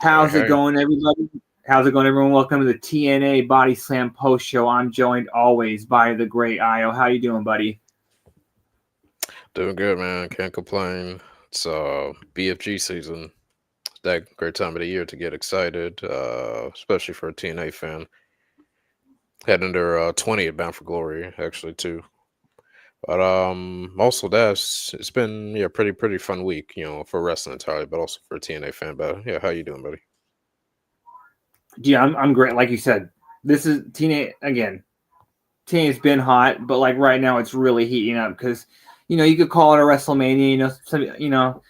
How's it Hey, going, everybody? How's it going, everyone? Welcome to the TNA Body Slam Post Show. I'm joined always by the great Io. How you doing, buddy? doing good, man. Can't complain. It's BFG season. That great time of the year to get excited, especially for a TNA fan. Heading their 20th Bound for Glory, actually, too. But also that's it's been pretty fun week, for wrestling entirely, but also for a TNA fan. But yeah, how you doing, buddy? Yeah, I'm great. Like you said, this is TNA again. TNA's been hot, but like right now, it's really heating up because you could call it a WrestleMania.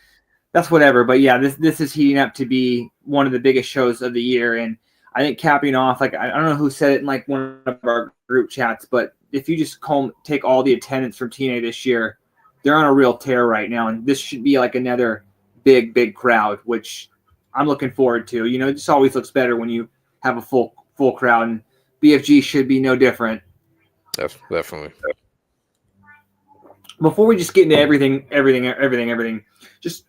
That's whatever. But yeah, this is heating up to be one of the biggest shows of the year, and I think capping off, like I don't know who said it in like one of our group chats, but if you just take all the attendance from TNA this year, they're on a real tear right now, and this should be like another big crowd, which I'm looking forward to. It just always looks better when you have a full crowd, and BFG should be no different. Definitely. Before we just get into everything, just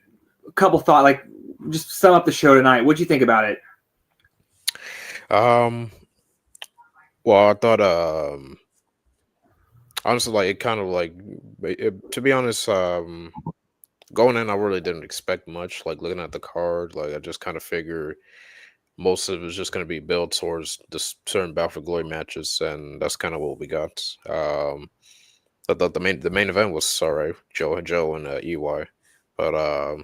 a couple thoughts, like just sum up the show tonight. What'd you think about it? Um, well, I thought honestly, like it kind of like to be honest, going in, I really didn't expect much. Like looking at the card, like I just kind of figured most of it was just going to be built towards this certain Battle for Glory matches, and that's kind of what we got. I thought the main event was alright, Joe and EY, but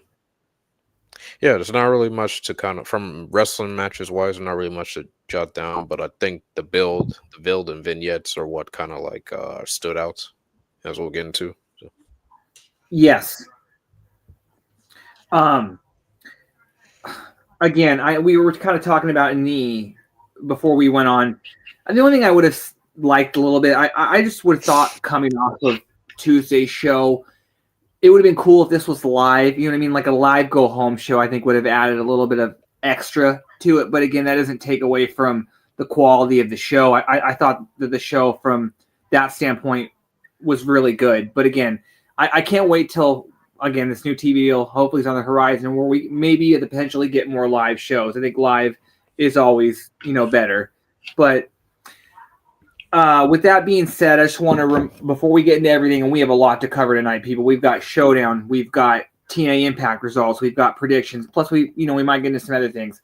yeah, there's not really much to kind of from wrestling matches wise, not really much to jot down. But I think the build and vignettes are what kind of like stood out, as we'll get into. So. Yes. Um. Again, we were kind of talking about before we went on. The only thing I would have liked a little bit, I just would have thought coming off of Tuesday's show, it would have been cool if this was live. You know what I mean? Like a live go home show, I think would have added a little bit of extra to it. But again, that doesn't take away from the quality of the show. I thought that the show from that standpoint was really good. But again, I can't wait till again this new TV deal hopefully is on the horizon where we maybe potentially get more live shows. I think live is always better. But with that being said, I just want to before we get into everything, and we have a lot to cover tonight, people. We've got Showdown, we've got TNA Impact results, we've got predictions. Plus, we might get into some other things.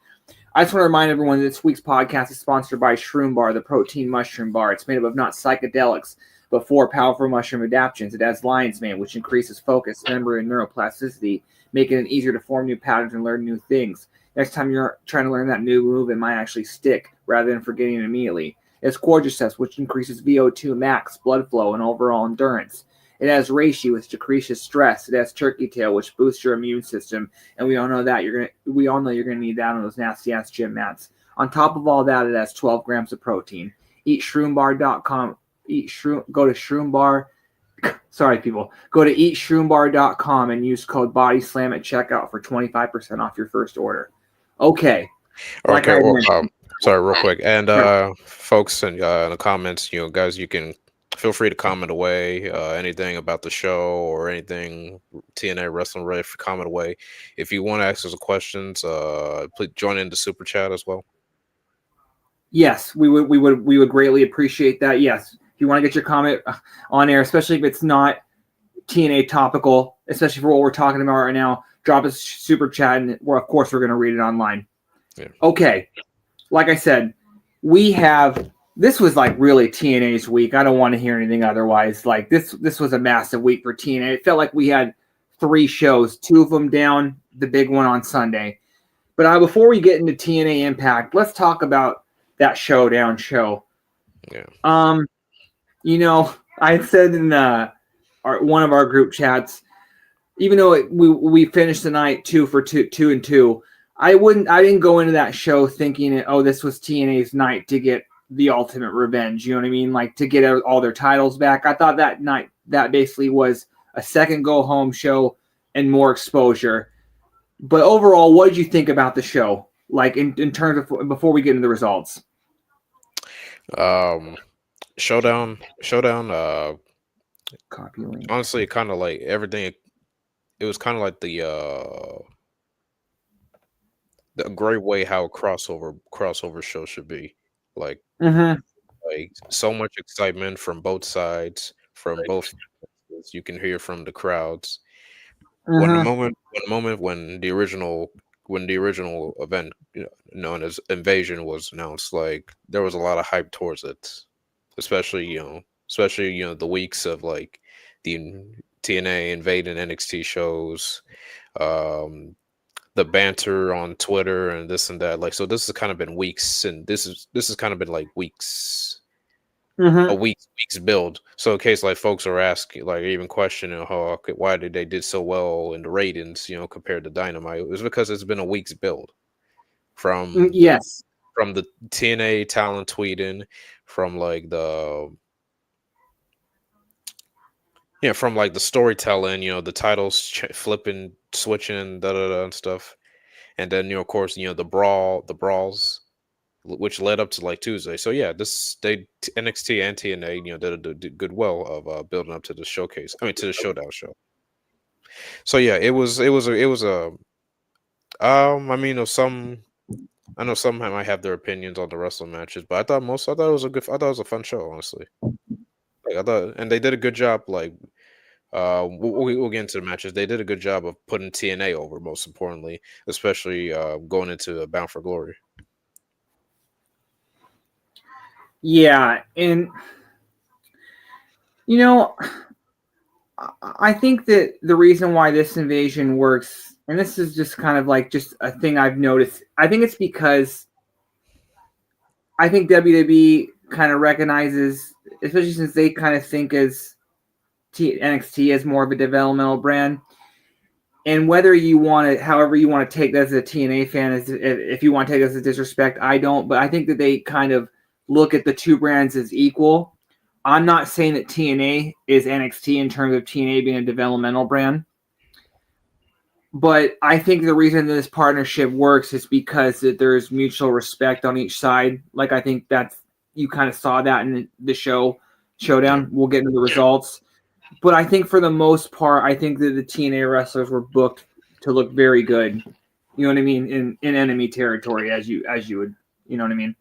I just want to remind everyone that this week's podcast is sponsored by Shroom Bar, the protein mushroom bar. It's made up of not psychedelics, but 4 powerful mushroom adaptogens. It has lion's mane, which increases focus, memory, and neuroplasticity, making it easier to form new patterns and learn new things. Next time you're trying to learn that new move, it might actually stick rather than forgetting it immediately. It has Quadriceps, which increases VO2 max, blood flow, and overall endurance. It has reishi, which decreases stress. It has turkey tail, which boosts your immune system, and we all know you're gonna need that on those nasty ass gym mats. On top of all that, it has 12 grams of protein. EatShroomBar.com. Go to Shroombar. Sorry, people. Go to eatshroombar.com and use code BODYSLAM at checkout for 25% off your first order. Okay. Like Okay, I well, mentioned. sorry, real quick, and folks, and in the comments, guys, you can feel free to comment away anything about the show or anything TNA Wrestling Ready for comment away. If you want to ask us questions, please join in the super chat as well. Yes, we would greatly appreciate that. Yes, if you want to get your comment on air, especially if it's not TNA topical, especially for what we're talking about right now, drop us super chat, and of course we're going to read it online. Yeah. Okay, like I said, this was like really TNA's week. I don't want to hear anything otherwise. Like this was a massive week for TNA. It felt like we had 3 shows, 2 of them down, the big one on Sunday. But before we get into TNA Impact, let's talk about that Showdown show. Yeah. I said in one of our group chats, even though we finished the night 2 for 2-2, I didn't go into that show thinking, this was TNA's night to get the ultimate revenge. You know what I mean? Like to get all their titles back. I thought that night that basically was a second go home show and more exposure. But overall, what did you think about the show? Like in terms of before we get into the results. Showdown. Copy link. Honestly, kind of like everything. It was kind of like the a great way how a crossover show should be. Like Mm-hmm. like so much excitement from both sides, from both you can hear from the crowds. Mm-hmm. When the original event, known as Invasion, was announced, like there was a lot of hype towards it, especially the weeks of like the TNA invading NXT shows, um, the banter on Twitter and this and that. Like, so this has kind of been weeks, and this has kind of been like weeks a Mm-hmm. week's build. So in case like folks are asking, like even questioning how why did they did so well in the ratings, compared to Dynamite, it was because it's been a week's build from the Yes. TNA talent tweeting, from like the from like the storytelling, the titles flipping, switching, da da da and stuff, and then of course the brawls which led up to like Tuesday. So yeah, NXT and TNA, did good well of building up to the showcase. I mean, to the showdown show. So yeah, it was a I mean, I know some might have their opinions on the wrestling matches, but I thought it was I thought it was a fun show, honestly. Like I thought, and they did a good job. Like we'll get into the matches. They did a good job of putting TNA over, most importantly, especially going into Bound for Glory. Yeah, and you know, I think that the reason why this invasion works, and this is just kind of like just a thing I've noticed, I think it's because I think WWE kind of recognizes, especially since they kind of think as NXT as more of a developmental brand. And whether you want to, however you want to take that as a TNA fan, if you want to take this as disrespect, I don't. But I think that they kind of look at the two brands as equal. I'm not saying that TNA is NXT in terms of TNA being a developmental brand. But I think the reason this partnership works is because that there's mutual respect on each side. Like I think you kind of saw that in the showdown. Yeah. We'll get into the results. But I think for the most part, I think that the TNA wrestlers were booked to look very good. You know what I mean? In enemy territory, as you would, you know what I mean?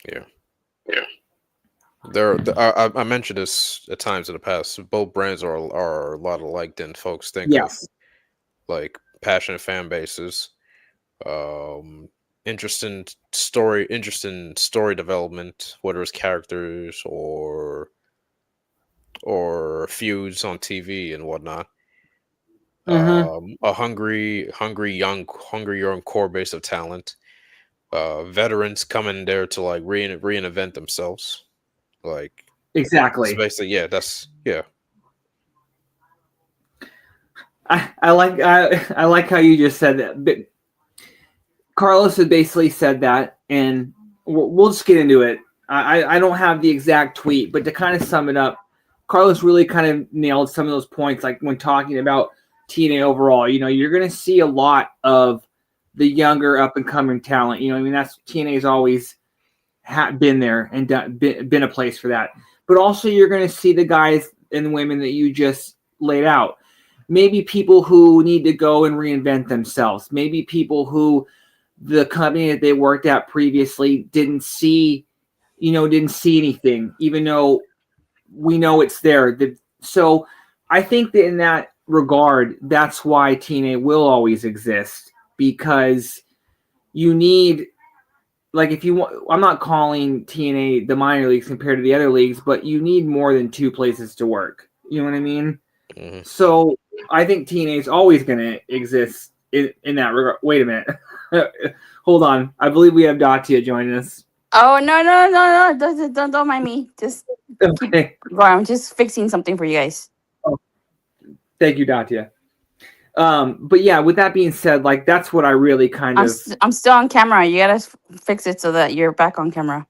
Yeah. I mentioned this at times in the past. Both brands are a lot alike than folks think of. Yes. Like passionate fan bases, um, interesting story development, whether it's characters or feuds on TV and whatnot. Mm-hmm. A hungry young core base of talent. Veterans coming there to like reinvent themselves. Like it's Exactly. basically that's yeah. I like how you just said that. But Carlos had basically said that, and we'll just get into it. I don't have the exact tweet, but to kind of sum it up, Carlos really kind of nailed some of those points. Like when talking about TNA overall, you're going to see a lot of the younger up and coming talent. I mean, that's TNA's always been there and been a place for that. But also, you're going to see the guys and women that you just laid out. Maybe people who need to go and reinvent themselves. Maybe people who the company that they worked at previously didn't see anything, even though we know it's there. So I think that in that regard, that's why TNA will always exist, because you need, like, if you want, I'm not calling TNA the minor leagues compared to the other leagues, but you need more than two places to work. You know what I mean? Mm-hmm. So I think TNA is always going to exist in that regard. Wait a minute. Hold on. I believe we have Datia joining us. Oh no! Don't mind me. Just keep Okay. going. I'm just fixing something for you guys. Oh, thank you, Datia. But yeah, with that being said, like that's what I really kind of. I'm still on camera. You gotta fix it so that you're back on camera.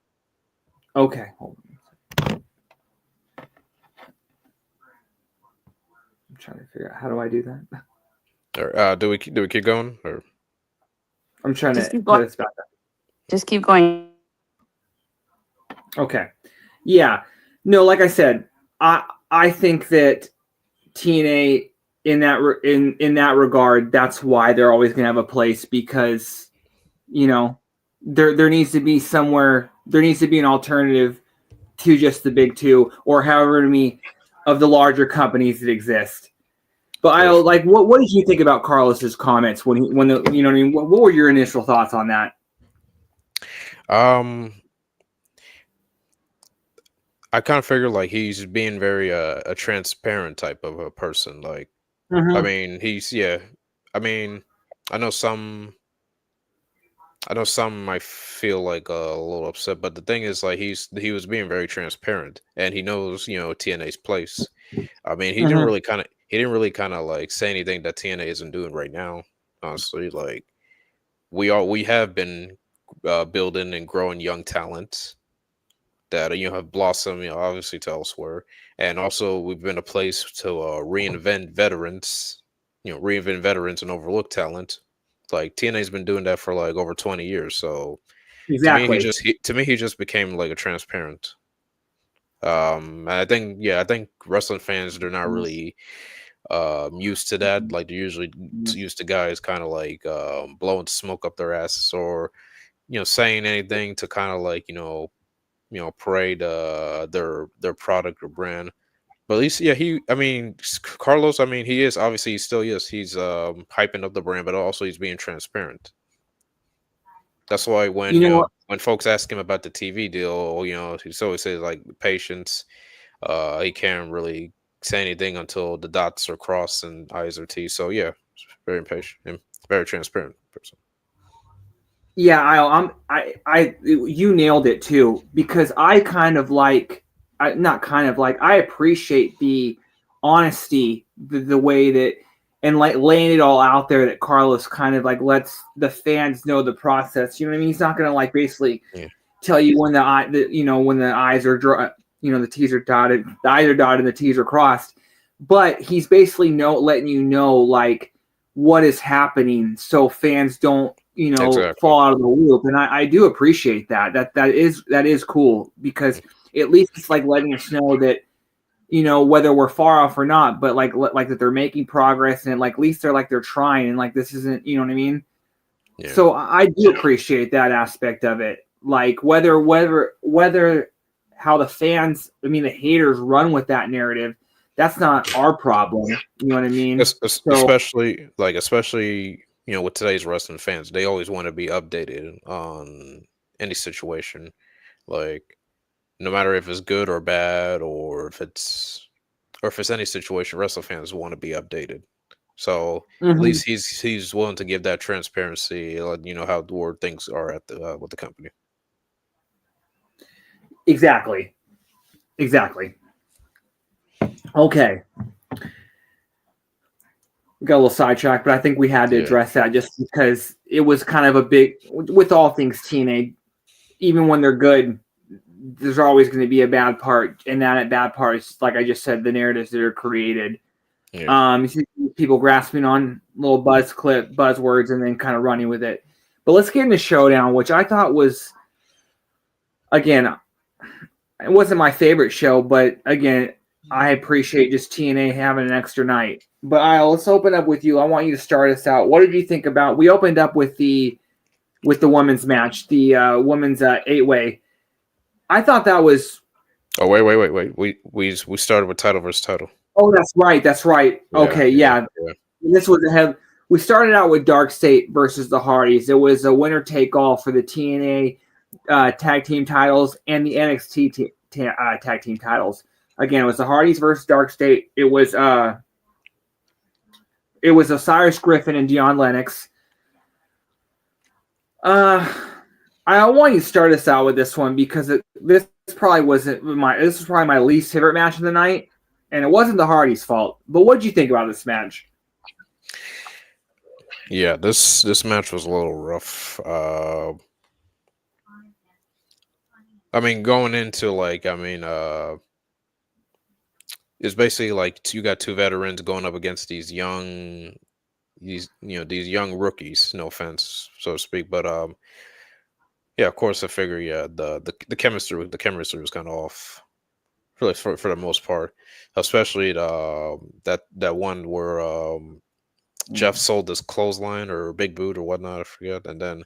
Okay. Hold on. I'm trying to figure out how do I do that. Or do we keep going? Or I'm trying Just to keep put going. this back up. Just keep going. Okay. Yeah. No, like I said, I think that TNA in that regard, that's why they're always going to have a place, because you know, there needs to be somewhere, there needs to be an alternative to just the big two, or however many of the larger companies that exist. But I like, what did you think about Carlos's comments when you know what I mean? What were your initial thoughts on that? I kind of figure like he's being very a transparent type of a person. Like, I Mm-hmm. mean, I mean, I know some. I know some might feel like a little upset, but the thing is, like, he was being very transparent, and he knows, TNA's place. I mean, Mm-hmm. he didn't really kind of like say anything that TNA isn't doing right now. Honestly, like we have been building and growing young talent that have blossomed, obviously to elsewhere, and also we've been a place to reinvent veterans and overlook talent. Like TNA's been doing that for like over 20 years. So Exactly. to me he just became like a transparent. And I think wrestling fans, they're not really used to that. Like they're usually used to guys kind of like blowing smoke up their asses, or saying anything to kind of like parade their product or brand. But at least, yeah, Carlos, I mean, he still is. He's hyping up the brand, but also he's being transparent. That's why You know what? when folks ask him about the TV deal, he always says like patience. He can't really say anything until the dots are crossed and I's are T. So yeah, very impatient and very transparent person. Yeah, you nailed it too, because I kind of like, not kind of like, I appreciate the honesty, the way that, and like laying it all out there, that Carlos kind of like lets the fans know the process. You know what I mean? He's not gonna like basically Yeah, tell you when when the I's are the T's are dotted, the I's are dotted, and the T's are crossed. But he's basically letting you know like what is happening, so fans don't exactly. fall out of the loop. And I do appreciate that. That is cool, because at least it's like letting us know that whether we're far off or not, but like that they're making progress, and like at least they're trying, and like this isn't, you know what I mean. Yeah, So I do appreciate that aspect of it. Like whether how the fans, I mean the haters, run with that narrative, that's not our problem. You know what I mean? So especially with today's wrestling fans, they always want to be updated on any situation. Like no matter if it's good or bad, or if it's any situation, wrestling fans want to be updated. So at mhm, least he's willing to give that transparency, how the word things are at the with the company. exactly. Okay, we got a little sidetracked, but I think we had to Yeah, address that just because it was kind of a big, with all things TNA. Even when they're good, there's always going to be a bad part, and that bad part is, like I just said, the narratives that are created. yeah, You see people grasping on little buzzwords, and then kind of running with it. But let's get into Showdown, which I thought was, again, it wasn't my favorite show, but again, I appreciate just TNA having an extra night. But let's open up with you. I want you to start us out. What did you think about? We opened up with the women's match, the women's 8-way. I thought that was. Oh wait. We started with title versus title. Oh, that's right. That's right. Yeah, Okay, yeah, yeah. yeah. This was we started out with Dark State versus the Hardys. It was a winner take all for the TNA tag team titles and the NXT tag team titles. Again, it was the Hardys versus Dark State. It was Osiris Griffin and Dion Lennox. I want you to start us out with this one, because this probably wasn't this was probably my least favorite match of the night, and it wasn't the Hardys' fault. But what did you think about this match? Yeah, this match was a little rough. I mean, going into it's basically like you got two veterans going up against these young rookies. No offense, so to speak, but yeah, of course I figure, yeah, the chemistry was kind of off, really, for the most part, especially that one where Jeff sold this clothesline or big boot or whatnot, I forget, and then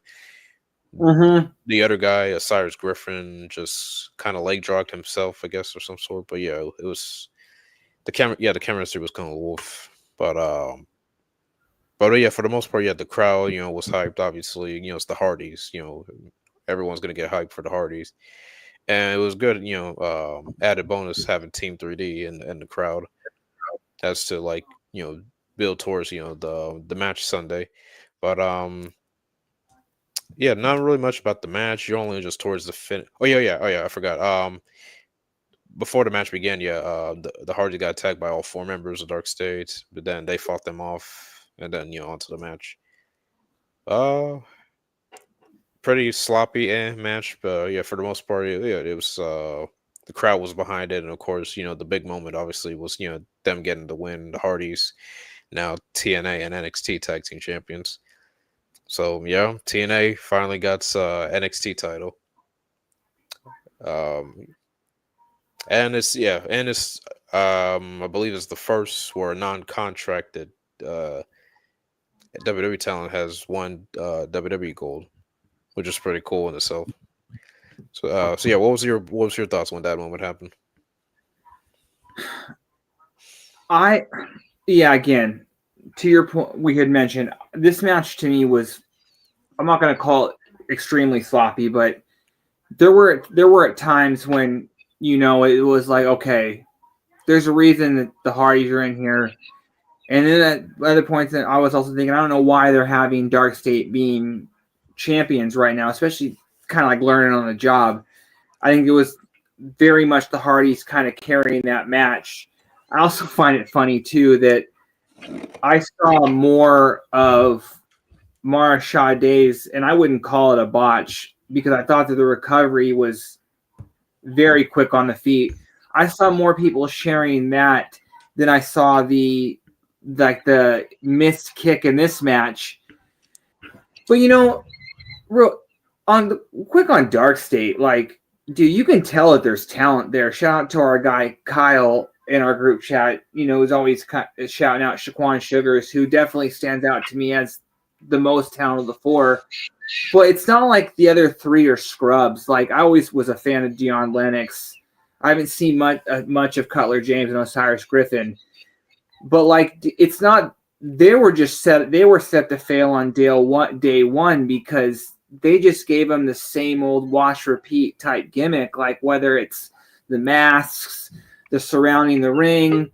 the other guy, Cyrus Griffin, just kind of leg dropped himself, I guess, or some sort. But yeah, it was the camera. Yeah, the chemistry was kind of wolf. But yeah, for the most part, yeah, the crowd, was hyped. Obviously, it's the Hardys. Everyone's gonna get hyped for the Hardys, and it was good. Added bonus having Team 3D in the crowd. That's to build towards the match Sunday. But yeah, not really much about the match. You're only just towards the fin. Oh yeah, I forgot. Before the match began, yeah, the Hardys got attacked by all 4 members of Dark State, but then they fought them off, and then onto the match. Pretty sloppy match, but yeah, for the most part, yeah, it was. The crowd was behind it, and of course, the big moment obviously was them getting the win. The Hardys, now TNA and NXT tag team champions. So yeah, TNA finally got NXT title. And it's I believe it's the first where a non-contracted WWE talent has won WWE gold, which is pretty cool in itself. So yeah, what was your thoughts when that moment happened? Again, to your point, we had mentioned this match to me was, I'm not going to call it extremely sloppy, but there were at times when it was like, okay, there's a reason that the Hardys are in here. And then at other points, I was also thinking, I don't know why they're having Dark State being champions right now, especially kind of like learning on the job. I think it was very much the Hardys kind of carrying that match. I also find it funny too that I saw more of Mara Sade's, and I wouldn't call it a botch because I thought that the recovery was very quick on the feet. I saw more people sharing that than I saw the missed kick in this match. But quick on Dark State, like, dude, you can tell that there's talent there. Shout out to our guy Kyle in our group chat. Who's always shouting out Shaquan Sugars, who definitely stands out to me as the most talented of the 4. But it's not like the other 3 are scrubs. Like, I always was a fan of Deion Lennox. I haven't seen much of Cutler James and Osiris Griffin. But like, it's not. They were set to fail on day one because they just gave them the same old wash repeat type gimmick. Like, whether it's the masks, the surrounding the ring,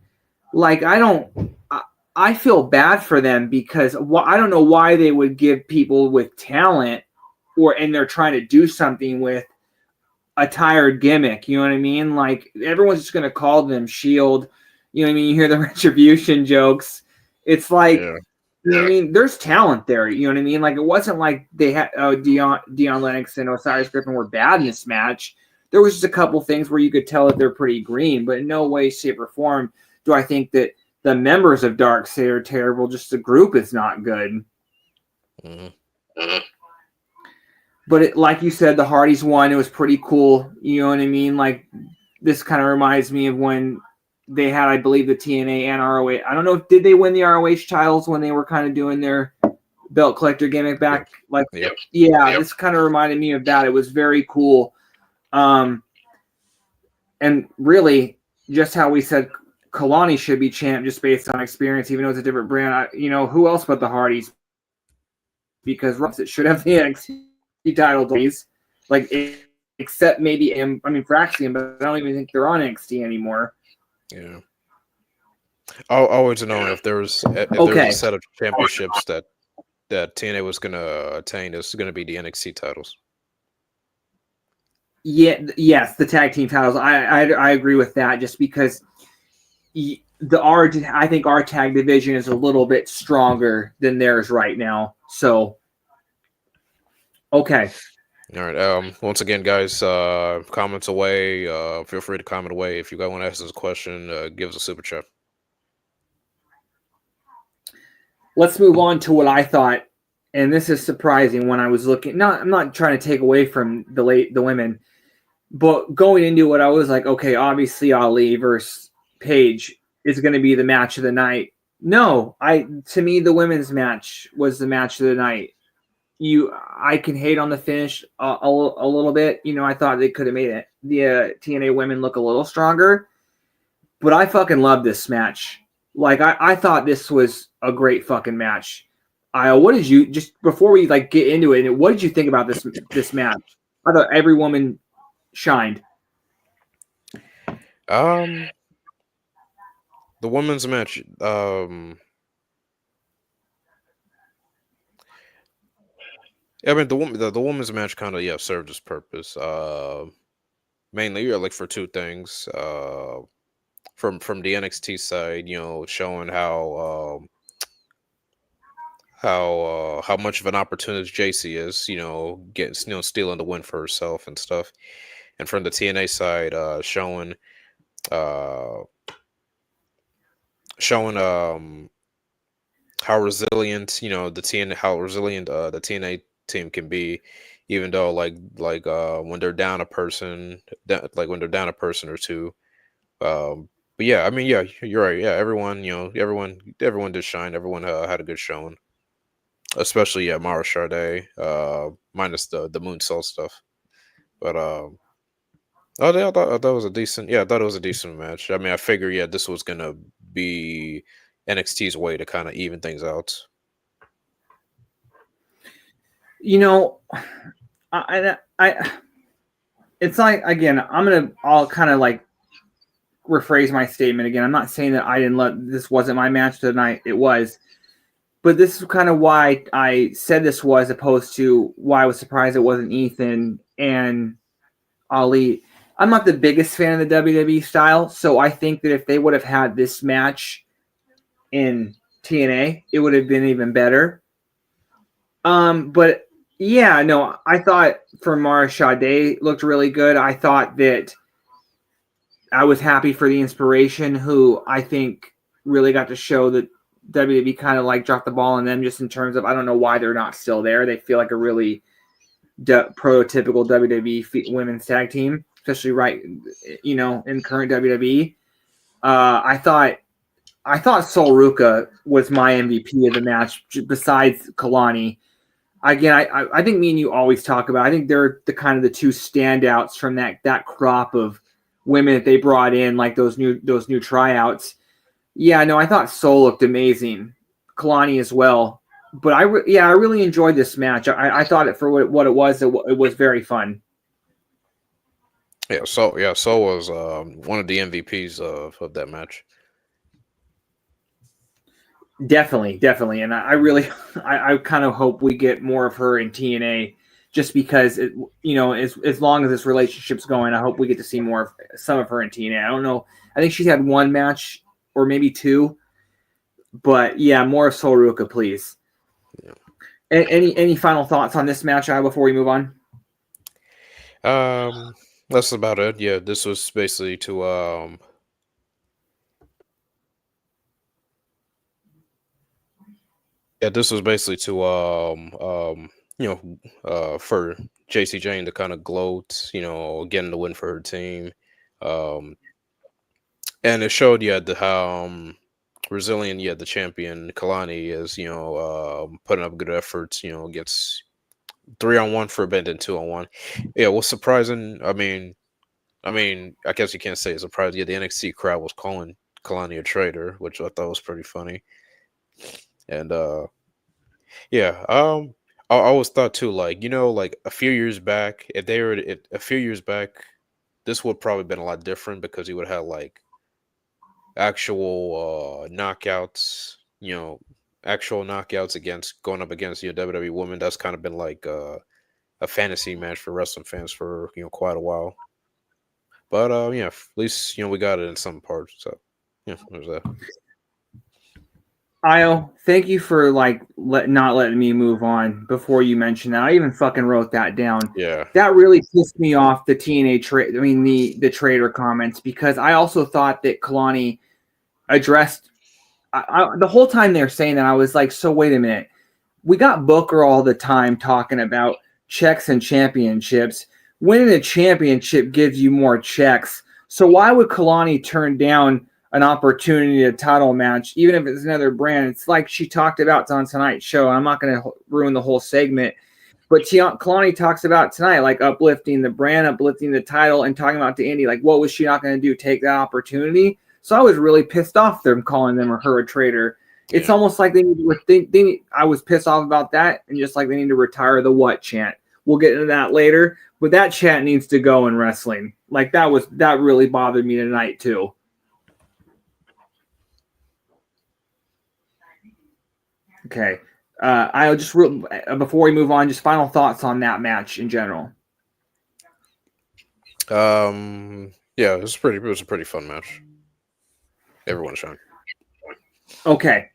like, I feel bad for them because I don't know why they would give people with talent and they're trying to do something with a tired gimmick. You know what I mean? Like, everyone's just going to call them Shield. You know what I mean? You hear the retribution jokes. It's like, You know what I mean? There's talent there. You know what I mean? Like, it wasn't like they had Deion Lennox and Osiris Griffin were bad in this match. There was just a couple things where you could tell that they're pretty green, but in no way, shape, or form do I think that the members of Dark State are terrible. Just the group is not good. Mm-hmm. But like you said, the Hardys won. It was pretty cool. You know what I mean? Like, this kind of reminds me of when they had, I believe, the TNA and ROH. I don't know did they win the ROH titles when they were kind of doing their belt collector gimmick back? Like, this kind of reminded me of that. It was very cool. And really, just how we said Kalani should be champ just based on experience, even though it's a different brand. Who else but the Hardys? Because it should have the NXT title, like, except maybe Fraxian, but I don't even think they're on NXT anymore. Yeah. I wanted to know if there was a set of championships that TNA was going to attain. Is going to be the NXT titles. Yes, the tag team titles. I agree with that. Just because I think our tag division is a little bit stronger than theirs right now. So, okay. All right. Once again, guys, comments away. Feel free to comment away. If you guys want to ask us a question, give us a super chat. Let's move on to what I thought, and this is surprising when I was looking. I'm not trying to take away from the women, but going into it, I was like, okay, obviously Ali versus Paige is going to be the match of the night. No, to me, the women's match was the match of the night. I can hate on the finish a little bit. I thought they could have made the TNA women look a little stronger, but I fucking love this match. Like I thought this was a great fucking match. What did you just before we like get into it? What did you think about this match? I thought every woman shined. The women's match. I mean, the women's match kind of served its purpose. Mainly, like for two things. From the NXT side, showing how much of an opportunist JC is, getting stealing the win for herself and stuff. And from the TNA side, uh showing how resilient the TNA team can be, even though when they're down a person, when they're down a person or two. But yeah, I mean, yeah, you're right. Yeah, everyone did shine. Everyone had a good showing, especially Mara Sade, minus the moonsault stuff. But I thought it was a decent. Yeah, I thought it was a decent match. I mean, I figure this was gonna be NXT's way to kind of even things out. I it's like, again, I'll kind of like rephrase my statement again. I'm not saying that this wasn't my match tonight. It was, but this is kind of why I said this was, opposed to why I was surprised it wasn't Ethan and Ali. I'm not the biggest fan of the WWE style, so I think that if they would have had this match in TNA, it would have been even better. But yeah, no, I thought for Mara Sade looked really good. I thought that I was happy for the Inspiration, who I think really got to show that WWE kind of like dropped the ball on them, just in terms of, I don't know why they're not still there. They feel like a really prototypical WWE women's tag team, especially in current WWE. I thought Sol Ruka was my MVP of the match, besides Kalani. Again, I think me and you always talk about, I think they're the two standouts from that crop of women that they brought in, like those new tryouts. Yeah, no, I thought Sol looked amazing. Kalani as well. But I really enjoyed this match. I thought it for what it was very fun. Yeah, Sol was one of the MVPs of that match. Definitely, and I kind of hope we get more of her in TNA, just because as long as this relationship's going, I hope we get to see some of her in TNA. I don't know. I think she's had one match or maybe two, but yeah, more of Sol Ruka, please. Yeah. Any final thoughts on this match before we move on? That's about it. Yeah, this was basically to for JC Jane to kind of gloat, getting the win for her team. And it showed how resilient the champion Kalani is, putting up good efforts, gets 3-on-1 for a bit and 2-on-1. Yeah, what's surprising, I mean, I guess you can't say it's surprising. Yeah, the NXT crowd was calling Kalani a traitor, which I thought was pretty funny. And I always thought too, like a few years back, this would probably been a lot different, because he would have like actual knockouts, against going up against WWE women. That's kind of been like a fantasy match for wrestling fans for quite a while. But at least we got it in some parts. So yeah, there's that. Io, thank you for not letting me move on before you mentioned that. I even fucking wrote that down. Yeah, that really pissed me off, the TNA trade. I mean the trader comments, because I also thought that Kalani addressed. The whole time they're saying that, I was like, so wait a minute. We got Booker all the time talking about checks and championships. Winning a championship gives you more checks. So why would Kalani turn down an opportunity, a title match, even if it's another brand? It's like she talked about on tonight's show. I'm not going to ruin the whole segment. But Kalani talks about tonight, like uplifting the brand, uplifting the title, and talking about to Indy, like what was she not going to do? Take that opportunity. So I was really pissed off them calling them or her a traitor. It's almost like they need I was pissed off about that, and just like they need to retire the what chant. We'll get into that later, but that chant needs to go in wrestling. Like that really bothered me tonight too. Okay. I'll just before we move on, just final thoughts on that match in general. Yeah, it was a pretty fun match. Everyone shone. Okay.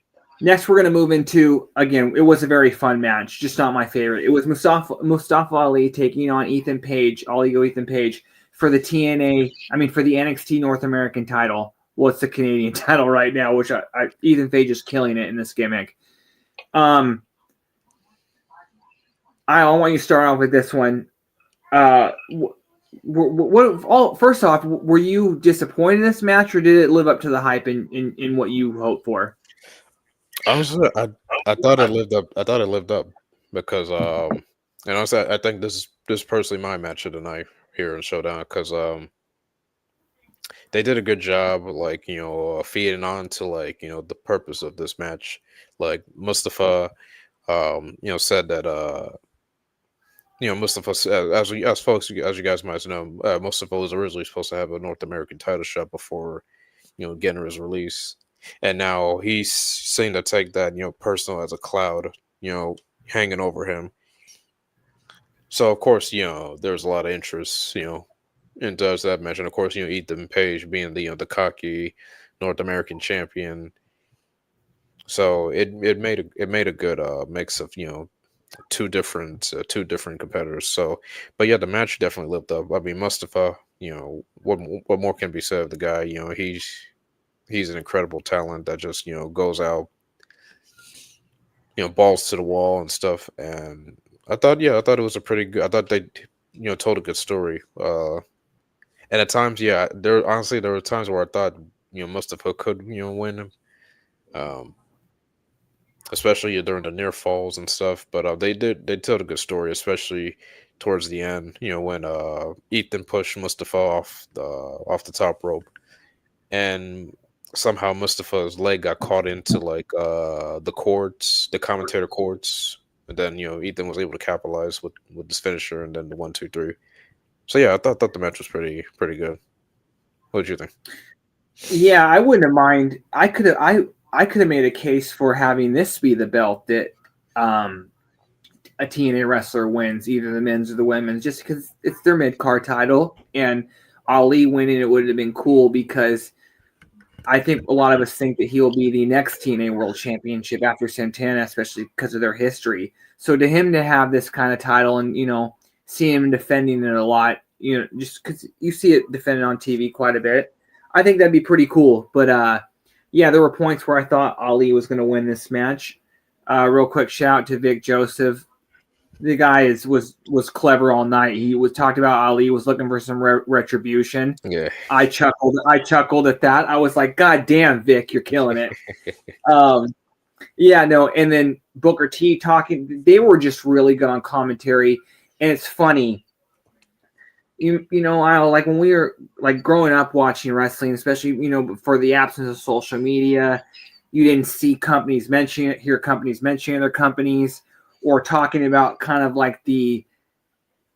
Next, we're going to move into, again, it was a very fun match, just not my favorite. It was Mustafa Ali taking on Ethan Page, All Ego Ethan Page, for the for the NXT North American title. Well, it's the Canadian title right now, which Ethan Page is killing it in this gimmick. I want you to start off with this one. First off, were you disappointed in this match, or did it live up to the hype in what you hoped for? Honestly, I thought it lived up. I thought it lived up because and honestly, I think this is personally my match of the night here in Showdown because they did a good job, like feeding on to the purpose of this match. Like Mustafa, said that Mustafa, as you guys might know, Mustafa was originally supposed to have a North American title shot before getting his release. And now he's seemed to take that, personal as a cloud, hanging over him. So of course, there's a lot of interest, into that match. And of course, Ethan Page being the cocky North American champion. So it made a good mix of two different competitors. So, but yeah, the match definitely lived up. I mean, Mustafa, what more can be said of the guy? He's an incredible talent that just goes out, balls to the wall and stuff. And I thought it was a pretty good. I thought they told a good story. And at times, yeah, there were times where I thought Mustafa could win, especially during the near falls and stuff. But they told a good story, especially towards the end. When Ethan pushed Mustafa off the top rope, and somehow Mustafa's leg got caught into the cords, the commentator cords, and then Ethan was able to capitalize with this finisher and then the 1-2-3. So yeah, I thought the match was pretty good. What did you think? Yeah, I wouldn't have mind. I could have made a case for having this be the belt that a TNA wrestler wins, either the men's or the women's, just because it's their mid-card title, and Ali winning it would have been cool because I think a lot of us think that he will be the next TNA World Championship after Santana, especially because of their history. So to him to have this kind of title and, see him defending it a lot, just because you see it defended on TV quite a bit, I think that'd be pretty cool. But, yeah, there were points where I thought Ali was going to win this match. Real quick shout out to Vic Joseph. The guy was clever all night. He was talked about Ali was looking for some retribution. Yeah, I chuckled at that. I was like, God damn, Vic, you're killing it. Yeah, no. And then Booker T talking. They were just really good on commentary, and it's funny. I like when we were like growing up watching wrestling, especially for the absence of social media, you didn't see companies hear companies mentioning their companies, or talking about kind of like the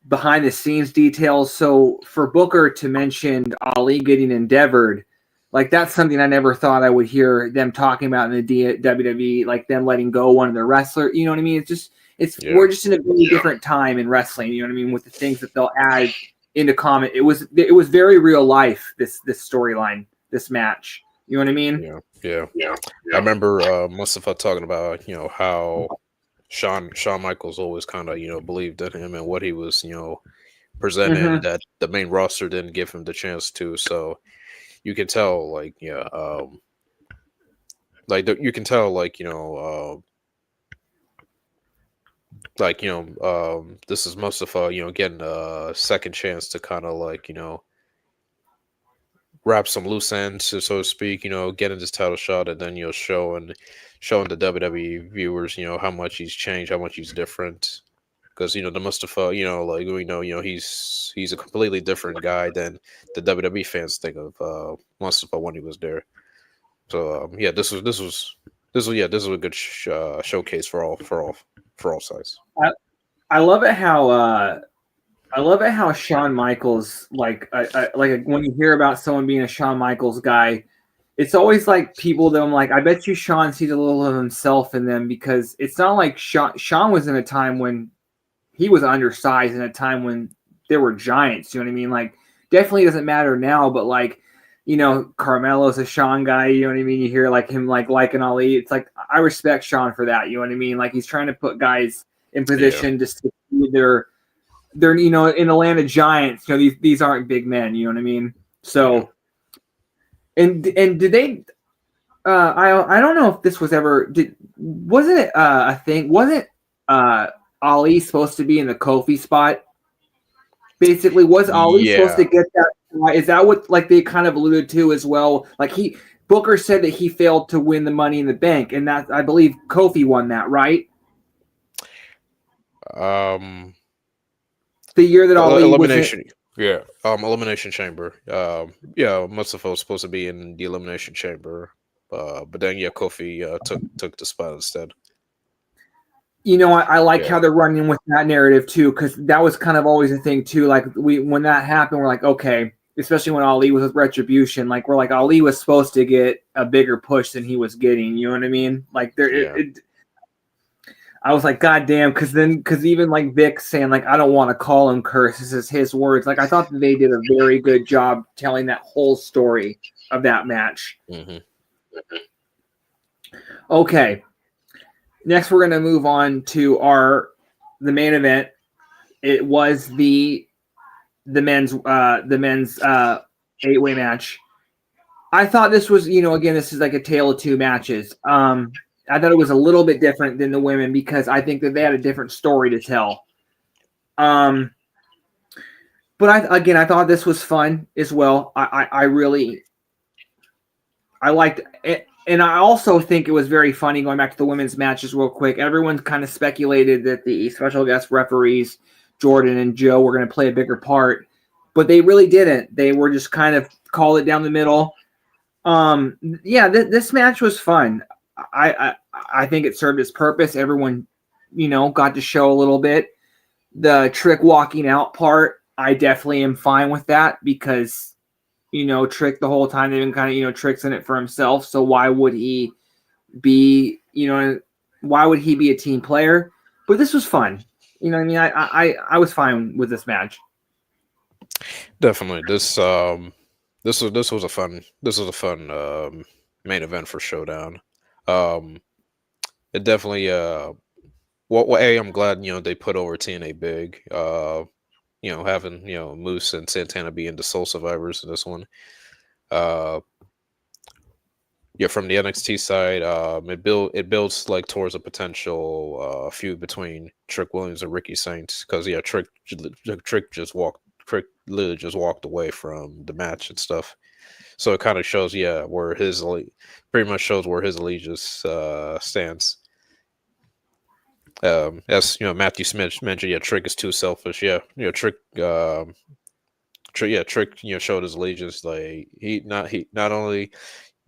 behind the scenes details. So for Booker to mention Ali getting endeavored, like that's something I never thought I would hear them talking about in the WWE, like them letting go one of their wrestler. You know what I mean? We're just in a really different time in wrestling. You know what I mean? With the things that they'll add into comment. It was very real life. This storyline, this match. You know what I mean? Yeah. I remember Mustafa talking about how Shawn Michaels always kind of believed in him and what he was presenting that the main roster didn't give him the chance to. So you can tell you can tell this is Mustafa getting a second chance to kind of wrap some loose ends, so to speak, getting this title shot, and then showing the WWE viewers, how much he's changed, how much he's different. because the Mustafa, like we know, he's a completely different guy than the WWE fans think of Mustafa when he was there. So yeah, this was a good showcase for all sides. I love it how Shawn Michaels like when you hear about someone being a Shawn Michaels guy, it's always like people that I'm like, I bet you Shawn sees a little of himself in them, because it's not like Shawn was in a time when he was undersized, in a time when there were giants. You know what I mean? Like, definitely doesn't matter now, but like, Carmelo's a Shawn guy. You know what I mean? You hear like him liking Ali. It's like, I respect Shawn for that. You know what I mean? Like, he's trying to put guys in position to succeed. They're in the land of giants. These aren't big men. You know what I mean? So, and did they? I don't know if this was ever wasn't it a thing? Wasn't Ali supposed to be in the Kofi spot? Basically, was Ali supposed to Yeah. get that? Is that what like they kind of alluded to as well? Like Booker said that he failed to win the Money in the Bank, and that I believe Kofi won that, right? The year that Ali Elimination. Yeah. Elimination Chamber. Yeah, Mustafa was supposed to be in the Elimination Chamber. But then yeah, Kofi took the spot instead. I like Yeah. how they're running with that narrative too, because that was kind of always a thing too. Like when that happened, we're like, okay, especially when Ali was with Retribution, like we're like, Ali was supposed to get a bigger push than he was getting. You know what I mean? Like I was like, God damn, because even like Vic saying like, I don't want to call him curse. This is his words. Like I thought that they did a very good job telling that whole story of that match. Mm-hmm. Okay. Next, we're going to move on to the main event. It was the men's 8-way match. I thought this was, again, this is like a tale of two matches. I thought it was a little bit different than the women, because I think that they had a different story to tell. But I thought this was fun as well. I liked it. And I also think it was very funny, going back to the women's matches real quick. Everyone kind of speculated that the special guest referees, Jordan and Joe, were going to play a bigger part, but they really didn't. They were just kind of called it down the middle. This match was fun. I think it served its purpose. Everyone, got to show a little bit. The Trick walking out part, I definitely am fine with that, because Trick the whole time they've been kind of, Trick's in it for himself. So why would he be, why would he be a team player? But this was fun. You know what I mean? I was fine with this match. Definitely. This was a fun main event for Showdown. It definitely I'm glad they put over TNA big. Having Moose and Santana being the sole survivors in this one. From the NXT side, it builds like towards a potential feud between Trick Williams and Ricky Saints, because Trick literally just walked away from the match and stuff. So it kind of shows where pretty much shows where his allegiance stands. As Matthew Smith mentioned, Trick is too selfish. Trick showed his allegiance. Like he not only,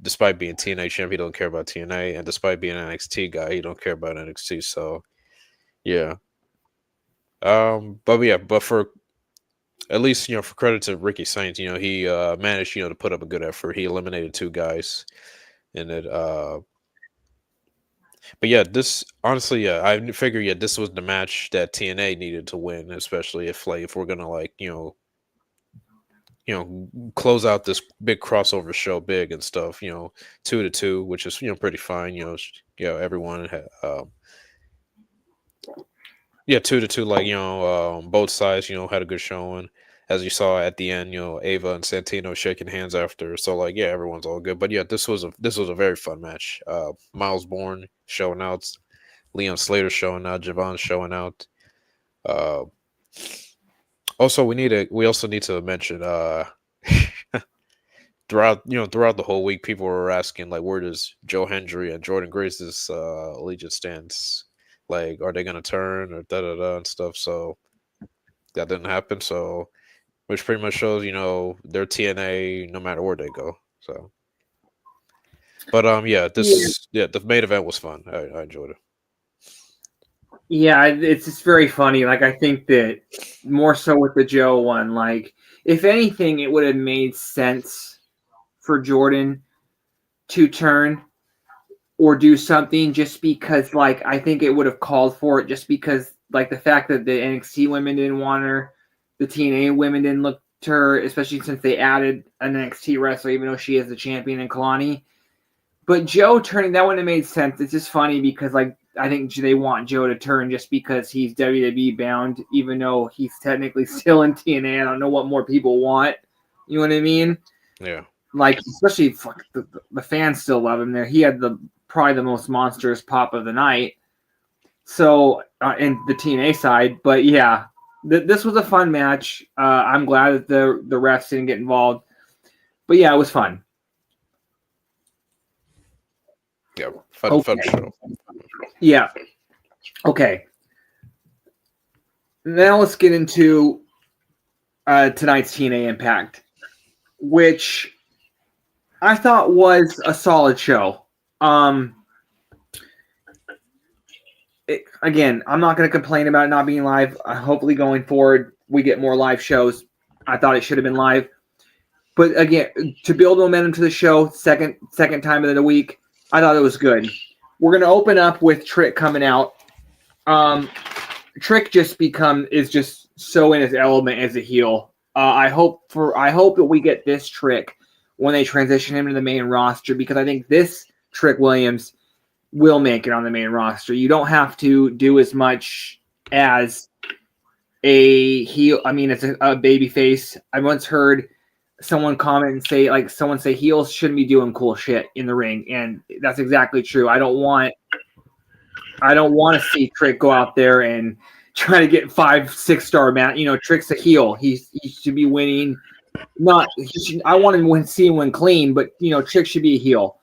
despite being TNA champ, he don't care about TNA, and despite being an NXT guy, he don't care about NXT. So but for at least for credit to Ricky Saints, he managed to put up a good effort. He eliminated 2 guys, and it But this honestly, I figure this was the match that TNA needed to win, especially if we're gonna close out this big crossover show big and stuff. 2-2, which is pretty fine. Everyone had 2-2. Both sides had a good showing. As you saw at the end, Ava and Santino shaking hands after. So everyone's all good. But this was a very fun match. Miles Bourne showing out, Leon Slater showing out, Javon showing out. Also, we also need to mention throughout the whole week, people were asking where does Joe Hendry and Jordan Grace's allegiance stands like, are they gonna turn or da da da and stuff? So that didn't happen. So, which pretty much shows, they're TNA no matter where they go. So, but yeah, Yeah. the main event was fun. I enjoyed it. Yeah, it's just very funny. Like, I think that more so with the Joe one, like, if anything, it would have made sense for Jordan to turn or do something, just because, like, I think it would have called for it, just because, like, the fact that the NXT women didn't want her, the TNA women didn't look to her, especially since they added an NXT wrestler, even though she is the champion in Kalani. But Joe turning, that wouldn't have made sense. It's just funny because, like, I think they want Joe to turn just because he's WWE bound, even though he's technically still in TNA. I don't know what more people want. You know what I mean? Yeah. Like, especially the fans still love him there. He had probably the most monstrous pop of the night. So, in the TNA side. But yeah, this was a fun match. I'm glad that the refs didn't get involved. But yeah, it was fun. Yeah, fun show. Yeah. Okay. Now let's get into tonight's TNA Impact, which I thought was a solid show. Again, I'm not going to complain about it not being live. Hopefully going forward, we get more live shows. I thought it should have been live. But again, to build momentum to the show, second time of the week, I thought it was good. We're going to open up with Trick coming out. Trick is just so in his element as a heel. I hope that we get this Trick when they transition him to the main roster, because I think this Trick Williams will make it on the main roster. You don't have to do as much as a heel. I mean, it's a baby face. I once heard someone comment and say, like, someone say heels shouldn't be doing cool shit in the ring, and that's exactly true. I don't want to see Trick go out there and try to get 5-6 star match. Trick's a heel. He should be winning. I want to see him win clean, but Trick should be a heel.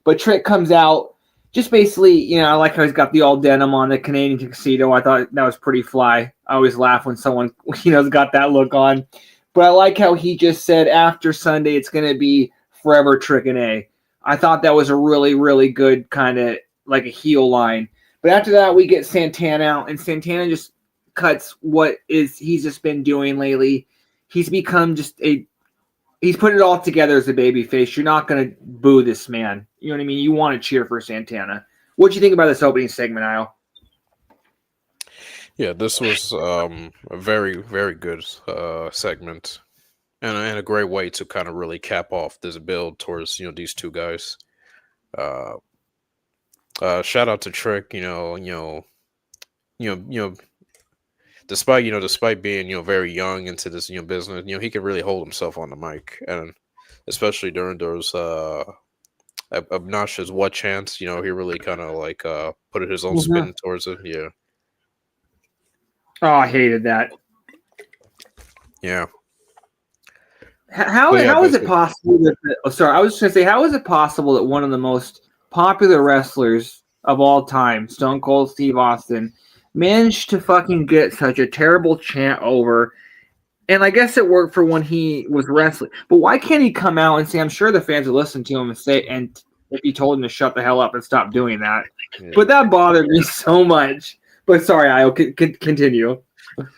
But Trick comes out just basically, I like how he's got the all denim on, the Canadian tuxedo. I thought that was pretty fly. I always laugh when someone has got that look on. But I like how he just said after Sunday it's going to be forever Trick and A. I thought that was a really, really good kind of like a heel line. But after that, we get Santana out, and Santana just cuts he's just been doing lately. He's become he's put it all together as a babyface. You're not going to boo this man. You know what I mean? You want to cheer for Santana. What do you think about this opening segment, Al? Yeah, this was a very, very good segment, and a great way to kind of really cap off this build towards these two guys. Shout out to Trick. Despite being very young into this business, he can really hold himself on the mic, and especially during those obnoxious what chants, he really kind of like put his own spin towards it. Yeah. Oh, I hated that. Yeah. How is it possible that? I was just gonna say, how is it possible that one of the most popular wrestlers of all time, Stone Cold Steve Austin, managed to fucking get such a terrible chant over? And I guess it worked for when he was wrestling. But why can't he come out and say, I'm sure the fans would listen to him and say, and if he told him to shut the hell up and stop doing that. Yeah. But that bothered me so much. But sorry, I'll continue.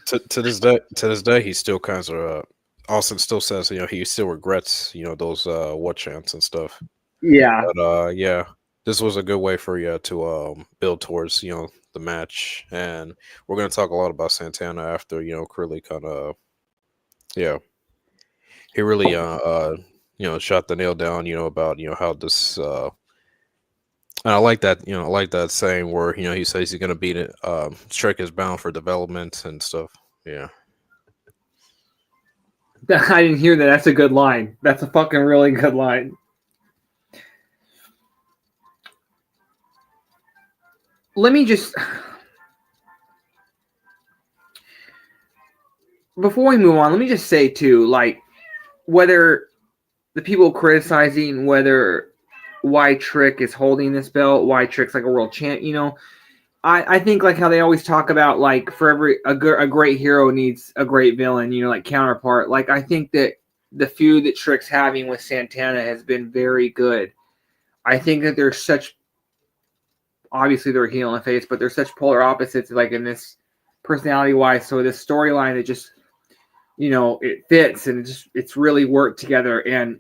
To this day, he still kind of Austin still says he still regrets those what chants and stuff. Yeah. But yeah, this was a good way for you to build towards the match, and we're gonna talk a lot about Santana after really kind of he really shot the nail down about how this and I like that saying where he says he's gonna beat it. Trick is bound for development and stuff. Yeah. I didn't hear that. That's a good line. That's a fucking really good line. Let me just, before we move on, let me just say too, like, whether the people criticizing why Trick is holding this belt, why Trick's like a world champ, I think like how they always talk about like for every a great hero needs a great villain, like counterpart. Like I think that the feud that Trick's having with Santana has been very good. I think that there's such obviously they're heel and face, but they're such polar opposites like in this personality wise. So this storyline that just it fits and it's really worked together. And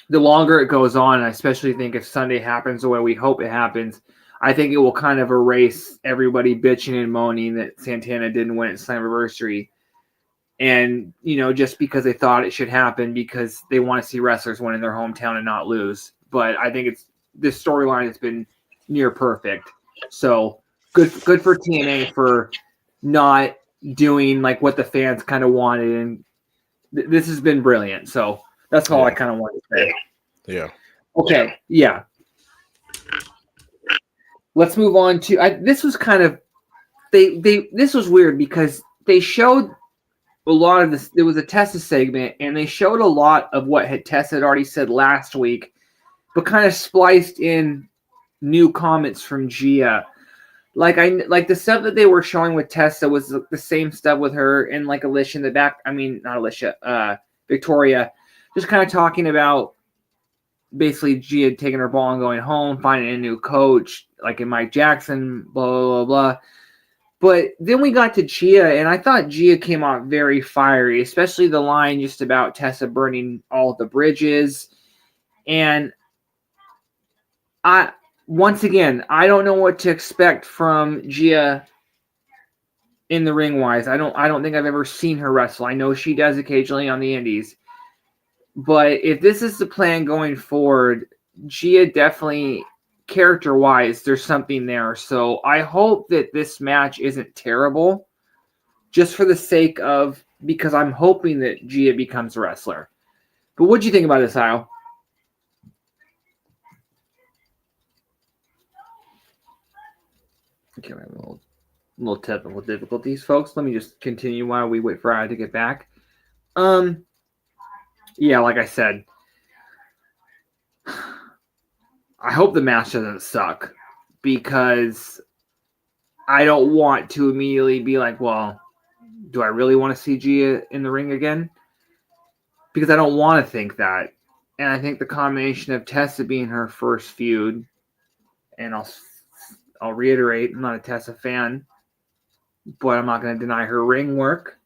the longer it goes on, I especially think if Sunday happens the way we hope it happens, I think it will kind of erase everybody bitching and moaning that Santana didn't win at Slammiversary. And, just because they thought it should happen because they want to see wrestlers win in their hometown and not lose. But I think this storyline has been near perfect. So good for TNA for not doing like what the fans kind of wanted. And this has been brilliant. So that's all I kind of wanted to say. Yeah. Okay. Yeah. Let's move on to this was kind of this was weird because they showed a lot of this. There was a Tessa segment and they showed a lot of what Tessa had already said last week, but kind of spliced in new comments from Gia. Like the stuff that they were showing with Tessa was the same stuff with her and like Alicia in the back. I mean, not Alicia, Victoria, just kind of talking about basically Gia taking her ball and going home, finding a new coach, like in Mike Jackson, blah, blah, blah, blah. But then we got to Gia, and I thought Gia came out very fiery, especially the line just about Tessa burning all the bridges. And once again, I don't know what to expect from Gia in the ring wise. I don't think I've ever seen her wrestle. I know she does occasionally on the indies. But if this is the plan going forward, Gia definitely, character-wise, there's something there. So I hope that this match isn't terrible, just for the sake of, because I'm hoping that Gia becomes a wrestler. But what do you think about this, Kyle? Okay, we have a little technical difficulties, folks. Let me just continue while we wait for Aya to get back. Yeah, like I said, I hope the match doesn't suck because I don't want to immediately be like, well, do I really want to see Gia in the ring again? Because I don't want to think that. And I think the combination of Tessa being her first feud, and I'll reiterate, I'm not a Tessa fan, but I'm not going to deny her ring work.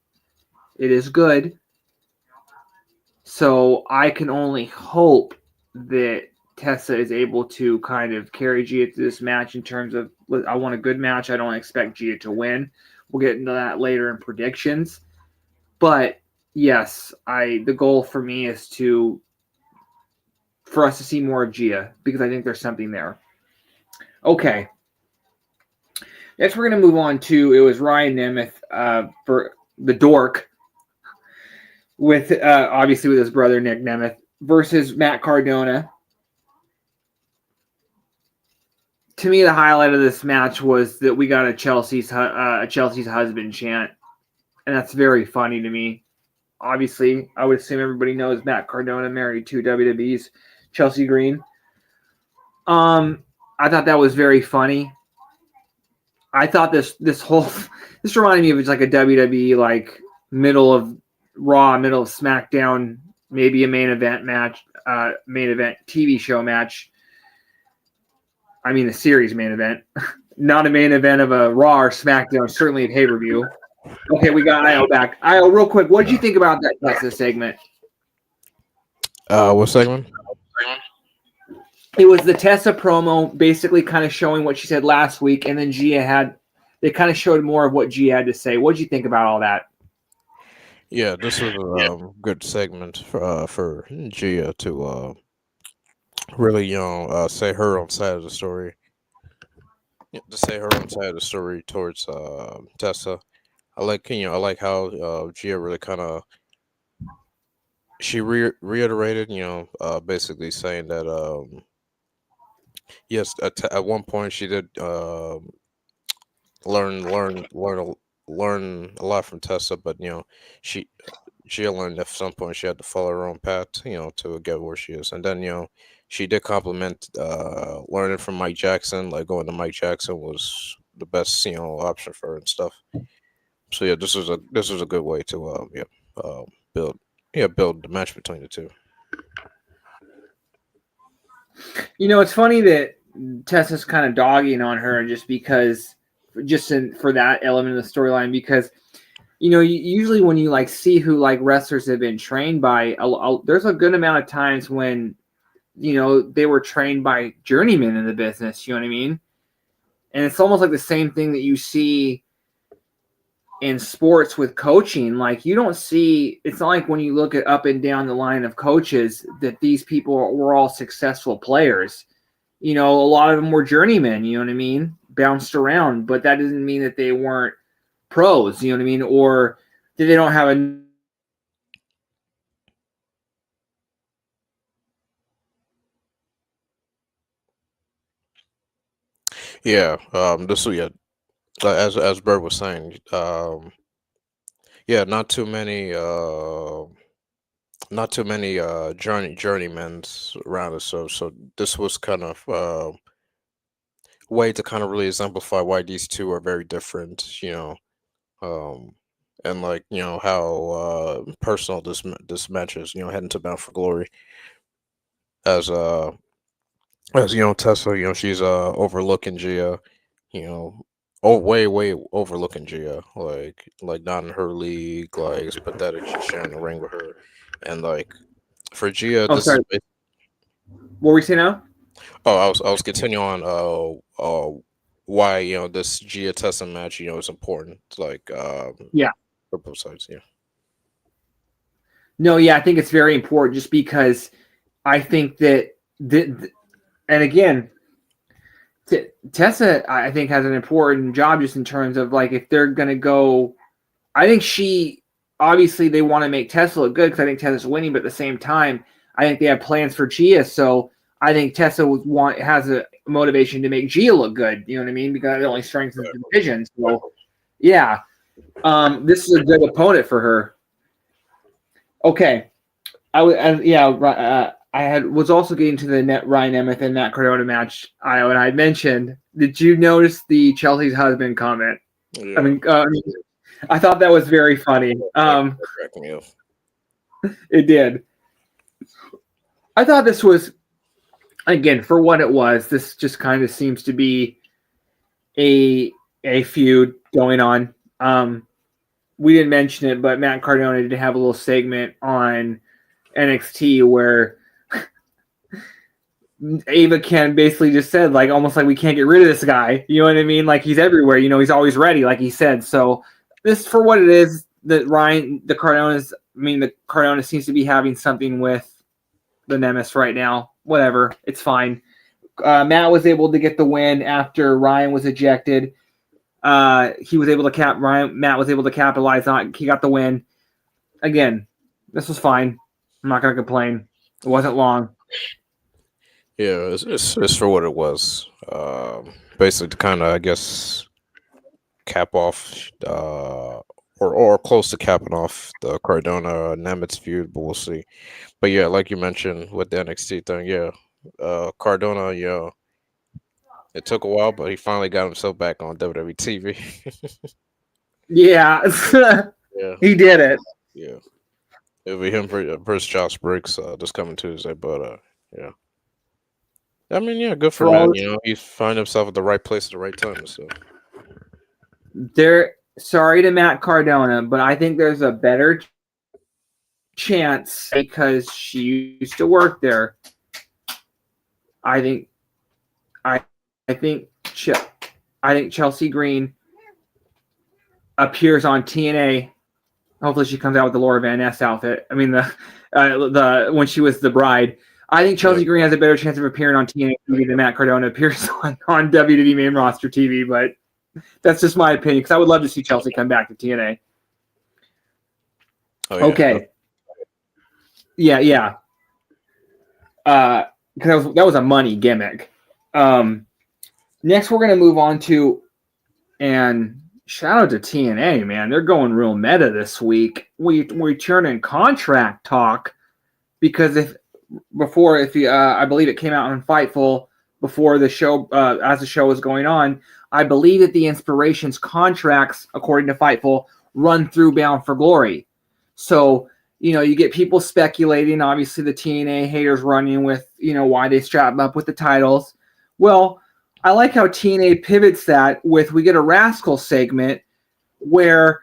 It is good. So I can only hope that Tessa is able to kind of carry Gia to this match in terms of, I want a good match. I don't expect Gia to win. We'll get into that later in predictions. But yes, the goal for me is for us to see more of Gia because I think there's something there. Okay. Next, we're going to move on to, it was Ryan Nemeth for the Dork, with obviously with his brother Nick Nemeth versus Matt Cardona. To me, the highlight of this match was that we got a Chelsea's husband chant, and that's very funny to me. Obviously, I would assume everybody knows Matt Cardona married to WWE's Chelsea Green. I thought that was very funny. I thought this reminded me of like a WWE like middle of Raw, middle of SmackDown, maybe a main event match, main event TV show match. I mean, the series main event, not a main event of a Raw or SmackDown, certainly a pay-per-view. Okay, we got Io back. Io, real quick, what did you think about that Tessa segment? What segment? It was the Tessa promo, basically kind of showing what she said last week, and then they kind of showed more of what Gia had to say. What did you think about all that? Yeah, this was a good segment for Gia to really, say her own side of the story. Yeah, to say her own side of the story towards Tessa. I like how Gia really kind of she reiterated, basically saying that yes, at one point she did learn a lot from Tessa, but she Gia learned at some point she had to follow her own path, to get where she is. And then, she did compliment learning from Mike Jackson, like going to Mike Jackson was the best, option for her and stuff. So yeah, this was a good way to uh, build build the match between the two. It's funny that Tessa's kind of dogging on her just because, for that element of the storyline, because usually when you like see who like wrestlers have been trained by, there's a good amount of times when they were trained by journeymen in the business. You know what I mean? And it's almost like the same thing that you see in sports with coaching. Like you don't see, it's not like when you look at up and down the line of coaches that these people were all successful players. A lot of them were journeymen, you know what I mean? Bounced around, but that doesn't mean that they weren't pros, you know what I mean? Or that they don't have a Yeah, this yeah, as Bird was saying, yeah, not too many journeymen around us. So this was kind of way to kind of really exemplify why these two are very different. Um, and like how personal this match is. Heading to Bound for Glory as Tessa. She's overlooking Gia. You know. Oh, way overlooking Gia, like not in her league, like it's pathetic. She's sharing the ring with her, and like for Gia, Oh, this is sorry. What were we saying now? Oh, I was continuing on why this Gia Tessa match is important like Yeah. for both sides. Yeah. No, yeah, I think it's very important just because I think that and again, Tessa, I think, has an important job just in terms of like if they're gonna go. I think obviously they want to make Tessa look good because I think Tessa's winning, but at the same time, I think they have plans for Gia. So I think Tessa has a motivation to make Gia look good. You know what I mean? Because it only strengthens the division. So yeah, this is a good opponent for her. Okay, was also getting to the Ryan Emmett and Matt Cardona match. And I mentioned, did you notice the Chelsea's husband comment? Yeah. I thought that was very funny. That cracked me up. It did. I thought this was, again, for what it was, this just kind of seems to be a feud going on. We didn't mention it, but Matt Cardona did have a little segment on NXT where Ava Ken basically just said, like, almost like we can't get rid of this guy. You know what I mean? Like he's everywhere. He's always ready, like he said. So this, for what it is, the Cardona seems to be having something with the Nemesis right now. Whatever, it's fine. Matt was able to get the win after Ryan was ejected. Matt was able to capitalize on it. He got the win. Again, this was fine. I'm not going to complain. It wasn't long. Yeah, it's for what it was. Basically, to kind of, I guess, cap off, or close to capping off the Cardona Nemitz feud, but we'll see. But yeah, like you mentioned with the NXT thing, yeah, Cardona, it took a while, but he finally got himself back on WWE TV. Yeah, Yeah, he did it. yeah. It'll be him versus Josh Briggs this coming Tuesday, but yeah. I mean, yeah, good for Matt. He's finding himself at the right place at the right time. So, sorry to Matt Cardona, but I think there's a better chance because she used to work there. I think Chelsea Green appears on TNA. Hopefully, she comes out with the Laura Van Ness outfit. I mean, the when she was the bride. I think Chelsea Green has a better chance of appearing on TNA TV than Matt Cardona appears on WWE main roster TV, but that's just my opinion because I would love to see Chelsea come back to TNA. oh, yeah. Okay. Yeah. Because that was a money gimmick. Next, we're going to move on to, and shout out to TNA, man. They're going real meta this week. We turn in contract talk because if you I believe it came out on Fightful before the show as the show was going on. I believe that the Inspiration's contracts, according to Fightful, run through Bound for Glory. So, you get people speculating. Obviously, the TNA haters running with, why they strap up with the titles. Well, I like how TNA pivots that with we get a Rascal segment where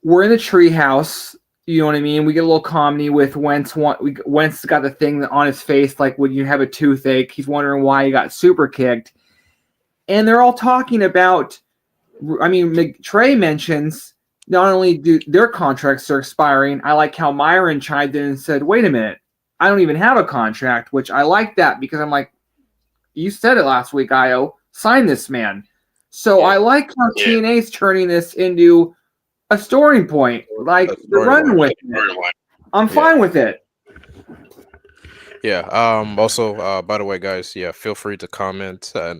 we're in the treehouse. You know what I mean? We get a little comedy with Wentz. Wentz got the thing on his face like when you have a toothache. He's wondering why he got super kicked. And they're all talking about, Trey mentions not only do their contracts are expiring, I like how Myron chimed in and said, wait a minute, I don't even have a contract, which I like that because I'm like, you said it last week, Io, sign this man. So I like how TNA's turning this into a story point. Like, they're running with it. I'm fine with it. Yeah. Also, by the way, guys, feel free to comment and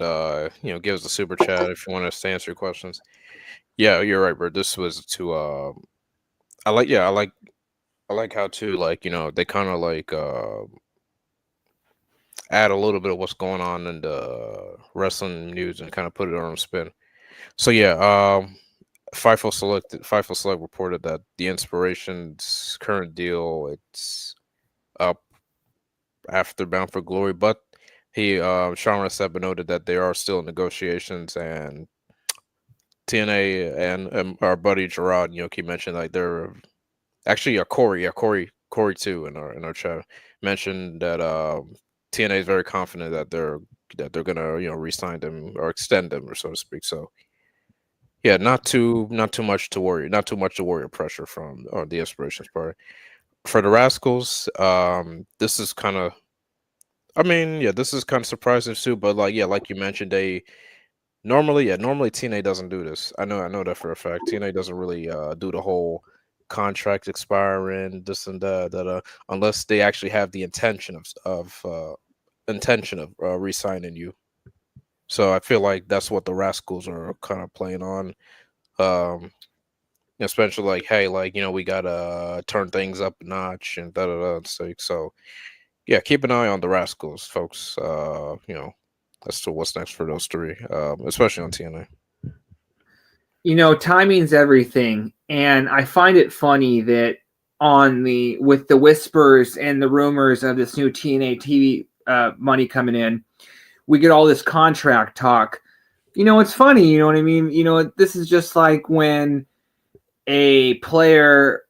give us a super chat if you want us to answer your questions. Yeah, you're right, bro. This was to I like how to they kind of add a little bit of what's going on in the wrestling news and kind of put it on a spin. So Fightful Select reported that the Inspiration's current deal it's up after Bound for Glory, but Sean Rossap noted that they are still in negotiations, and TNA and our buddy Gerard Yoki mentioned like they're actually Corey too in our chat mentioned that TNA is very confident that they're gonna re-sign them or extend them or so to speak. So not too much to worry or pressure from or the Inspirations part. For the Rascals, this is kind of surprising too, but like you mentioned, they normally TNA doesn't do this. I know that for a fact. TNA doesn't really do the whole contract expiring, this and that, unless they actually have the intention of re-signing you. So I feel like that's what the Rascals are kind of playing on. Especially like, hey, we gotta turn things up a notch and So keep an eye on the Rascals, folks. As to what's next for those three, especially on TNA. Timing's everything, and I find it funny that with the whispers and the rumors of this new TNA TV money coming in, we get all this contract talk. It's funny, you know what I mean? This is just like when a player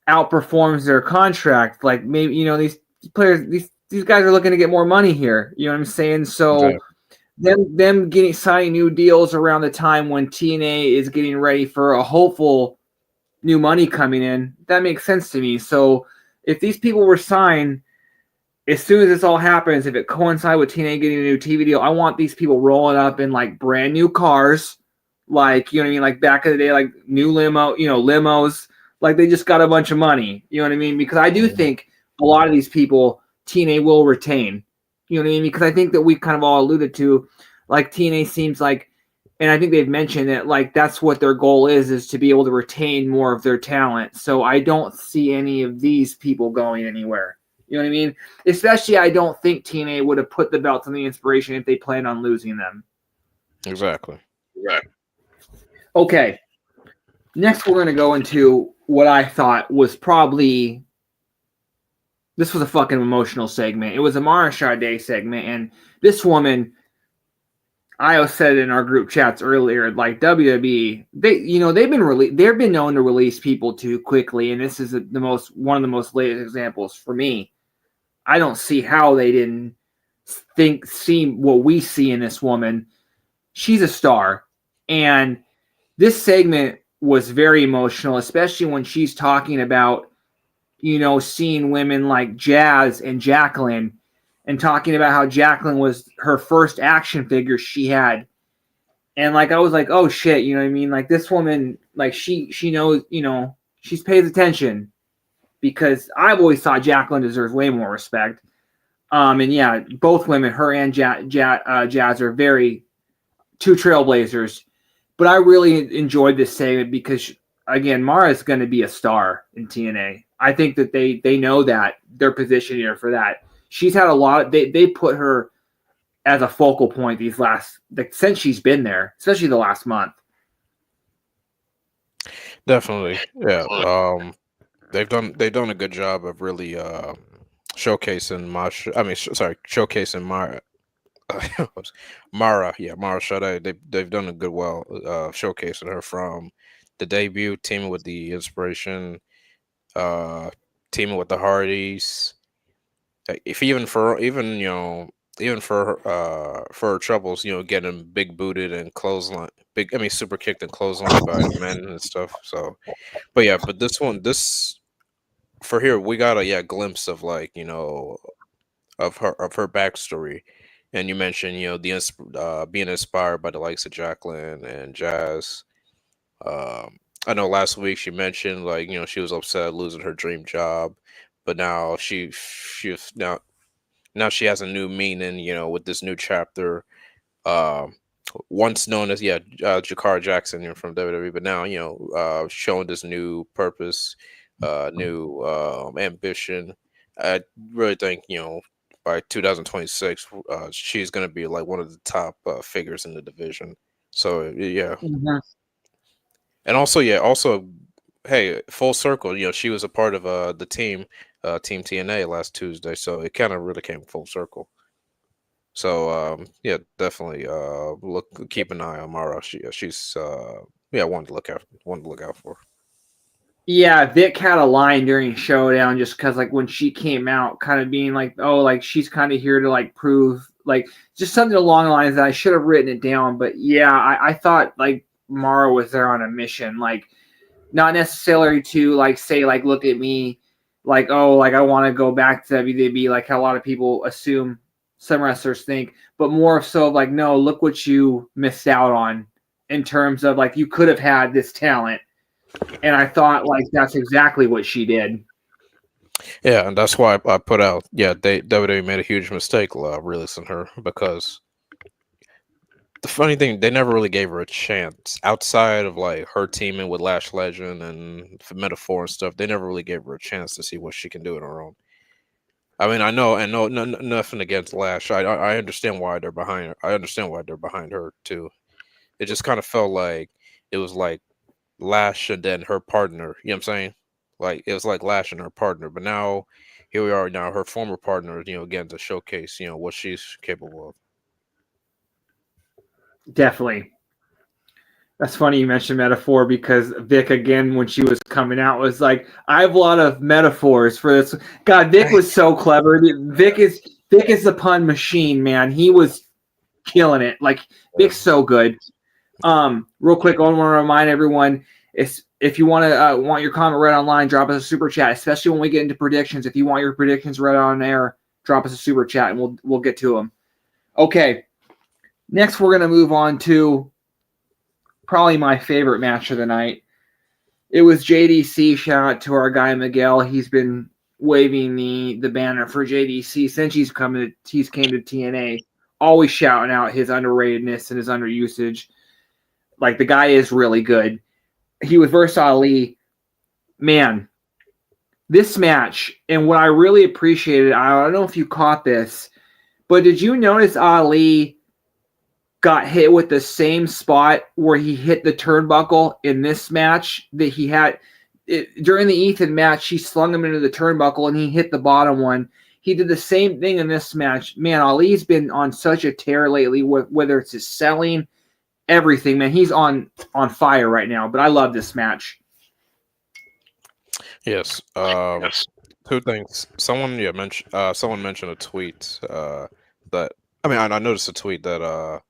outperforms their contract. Like maybe, these players, these guys are looking to get more money here. You know what I'm saying? So them signing new deals around the time when TNA is getting ready for a hopeful new money coming in, that makes sense to me. So if these people were signed, as soon as this all happens, if it coincides with TNA getting a new TV deal, I want these people rolling up in like brand new cars, like, you know what I mean? Like back in the day, like new limos, like they just got a bunch of money, you know what I mean? Because I do think a lot of these people TNA will retain, you know what I mean? Because I think that we kind of all alluded to, like TNA seems like, and I think they've mentioned that like that's what their goal is to be able to retain more of their talent. So I don't see any of these people going anywhere. You know what I mean? Especially, I don't think TNA would have put the belts on the Inspiration if they planned on losing them. Exactly. Right. Okay. Next, we're going to go into what I thought was probably... This was a fucking emotional segment. It was a Mara Sade segment, and this woman... I said in our group chats earlier, like WWE, they've been known to release people too quickly, and this is one of the most latest examples for me. I don't see how they didn't see what we see in this woman. She's a star, and this segment was very emotional, especially when she's talking about, seeing women like Jazz and Jacqueline, and talking about how Jacqueline was her first action figure she had. And like, I was like, oh shit, you know what I mean? Like this woman, like she knows, she pays attention, because I've always thought Jacqueline deserves way more respect. And yeah, both women, her and Jazz are very two trailblazers. But I really enjoyed this segment because, again, Mara is going to be a star in TNA. I think that they know that they're positioning her for that. She's had a lot. They put her as a focal point these last since she's been there, especially the last month. Definitely, yeah. They've done a good job of really showcasing showcasing Mara. Mara, yeah, Mara Shade. They've done a good showcasing her from the debut, teaming with the Inspiration, uh, teaming with the Hardys. If even for even for her troubles, getting big booted and clothesline, super kicked and clothesline by the men and stuff. So, but yeah, but this for here we got a glimpse of of her backstory. And you mentioned being inspired by the likes of Jacqueline and Jazz. I know last week she mentioned she was upset losing her dream job, but now she's now she has a new meaning, with this new chapter. Um, Once known as Jakar Jackson, from WWE, but now showing this new purpose, new ambition. I really think by 2026, she's gonna be like one of the top figures in the division. So yeah, Mhm. and also, hey, full circle. She was a part of the Team TNA last Tuesday, so it kind of really came full circle. So yeah, definitely keep an eye on Mara. She's one to look out for. Yeah, Vic had a line during Showdown just because, like, when she came out, kind of being like, oh, like, she's kind of here to, like, prove, like, just something along the lines that I should have written it down. But yeah, I thought, like, Mara was there on a mission. Like, not necessarily to, like, say, like, look at me, like, oh, like, I want to go back to WWE, like how a lot of people assume some wrestlers think, but more so of, like, no, look what you missed out on in terms of, like, you could have had this talent. And I thought, like, that's exactly what she did. Yeah, and that's why I put out. Yeah, WWE made a huge mistake releasing her, because the funny thing, they never really gave her a chance outside of like her teaming with Lash Legend and Metaphor and stuff. They never really gave her a chance to see what she can do on her own. I mean, I know nothing against Lash. I understand why they're behind her. I understand why they're behind her too. It just kind of felt like it was like Lash and then her partner. You know what I'm saying? Like it was like Lash and her partner. But now here we are now, her former partner, again to showcase, what she's capable of. Definitely. That's funny you mentioned metaphor because Vic, again, when she was coming out, was like, I have a lot of metaphors for this. God, Vic was so clever. Vic is the pun machine, man. He was killing it. Like, Vic's so good. Real quick, I want to remind everyone, if you want your comment read online, drop us a super chat, especially when we get into predictions. If you want your predictions read on air, drop us a super chat and we'll get to them. Okay. Next, we're going to move on to probably my favorite match of the night. It was JDC. Shout out to our guy Miguel. He's been waving the banner for JDC since he's came to TNA. Always shouting out his underratedness and his underusage. Like, the guy is really good. He was versus Ali. Man, this match, and what I really appreciated, I don't know if you caught this, but did you notice Ali got hit with the same spot where he hit the turnbuckle in this match that he had during the Ethan match? He slung him into the turnbuckle and he hit the bottom one. He did the same thing in this match. Man, Ali's been on such a tear lately, whether it's his selling, everything. Man, he's on fire right now. But I love this match. Yes. Two things. Someone mentioned a tweet that I noticed a tweet that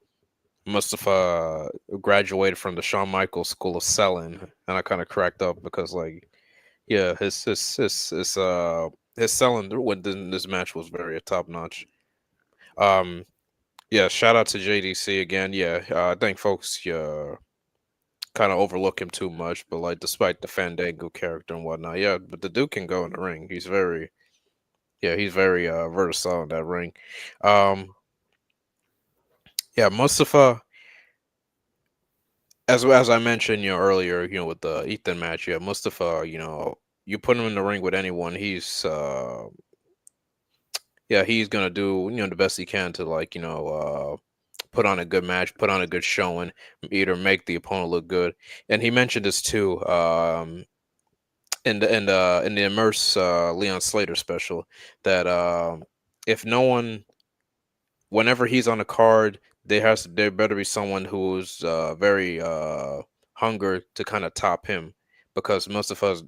Mustafa graduated from the Shawn Michaels School of Selling, and I kind of cracked up because his selling when this match was very top notch. Um, yeah, shout out to JDC again. Yeah, I think folks kind of overlook him too much, but like despite the Fandango character and whatnot, yeah, but the dude can go in the ring. He's very versatile in that ring. Um, yeah, Mustafa. as I mentioned, earlier, with the Ethan match, yeah, Mustafa, you put him in the ring with anyone, he's gonna do the best he can to like put on a good match, put on a good showing, either make the opponent look good. And he mentioned this too, in the Immerse Leon Slater special, that if no one, whenever he's on a card, there better be someone who's very hunger to kind of top him, because Mustafa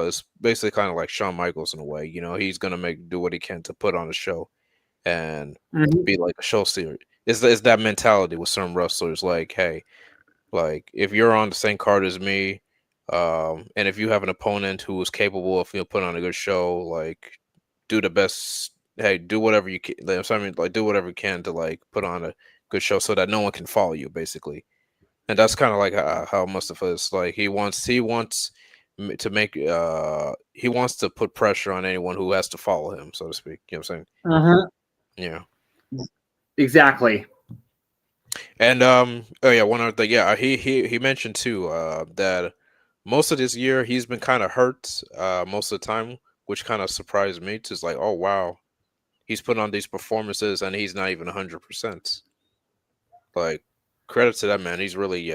is basically kind of like Shawn Michaels in a way. He's gonna do what he can to put on a show and Mhm. be like a show steer. Is that mentality with some wrestlers? Like, hey, like if you're on the same card as me, and if you have an opponent who is capable of putting on a good show, like do the best. Hey, do whatever you can. I mean, like do whatever you can to like put on a good show so that no one can follow you, basically. And that's kind of like how Mustafa is. Like he wants to put pressure on anyone who has to follow him, so to speak. You know what I'm saying? Uh-huh. Yeah. Exactly. And oh yeah, one other thing. Yeah, he mentioned too that most of this year he's been kind of hurt most of the time, which kind of surprised me. It's like, oh wow, he's putting on these performances and he's not even 100%. Like, credit to that man. He's really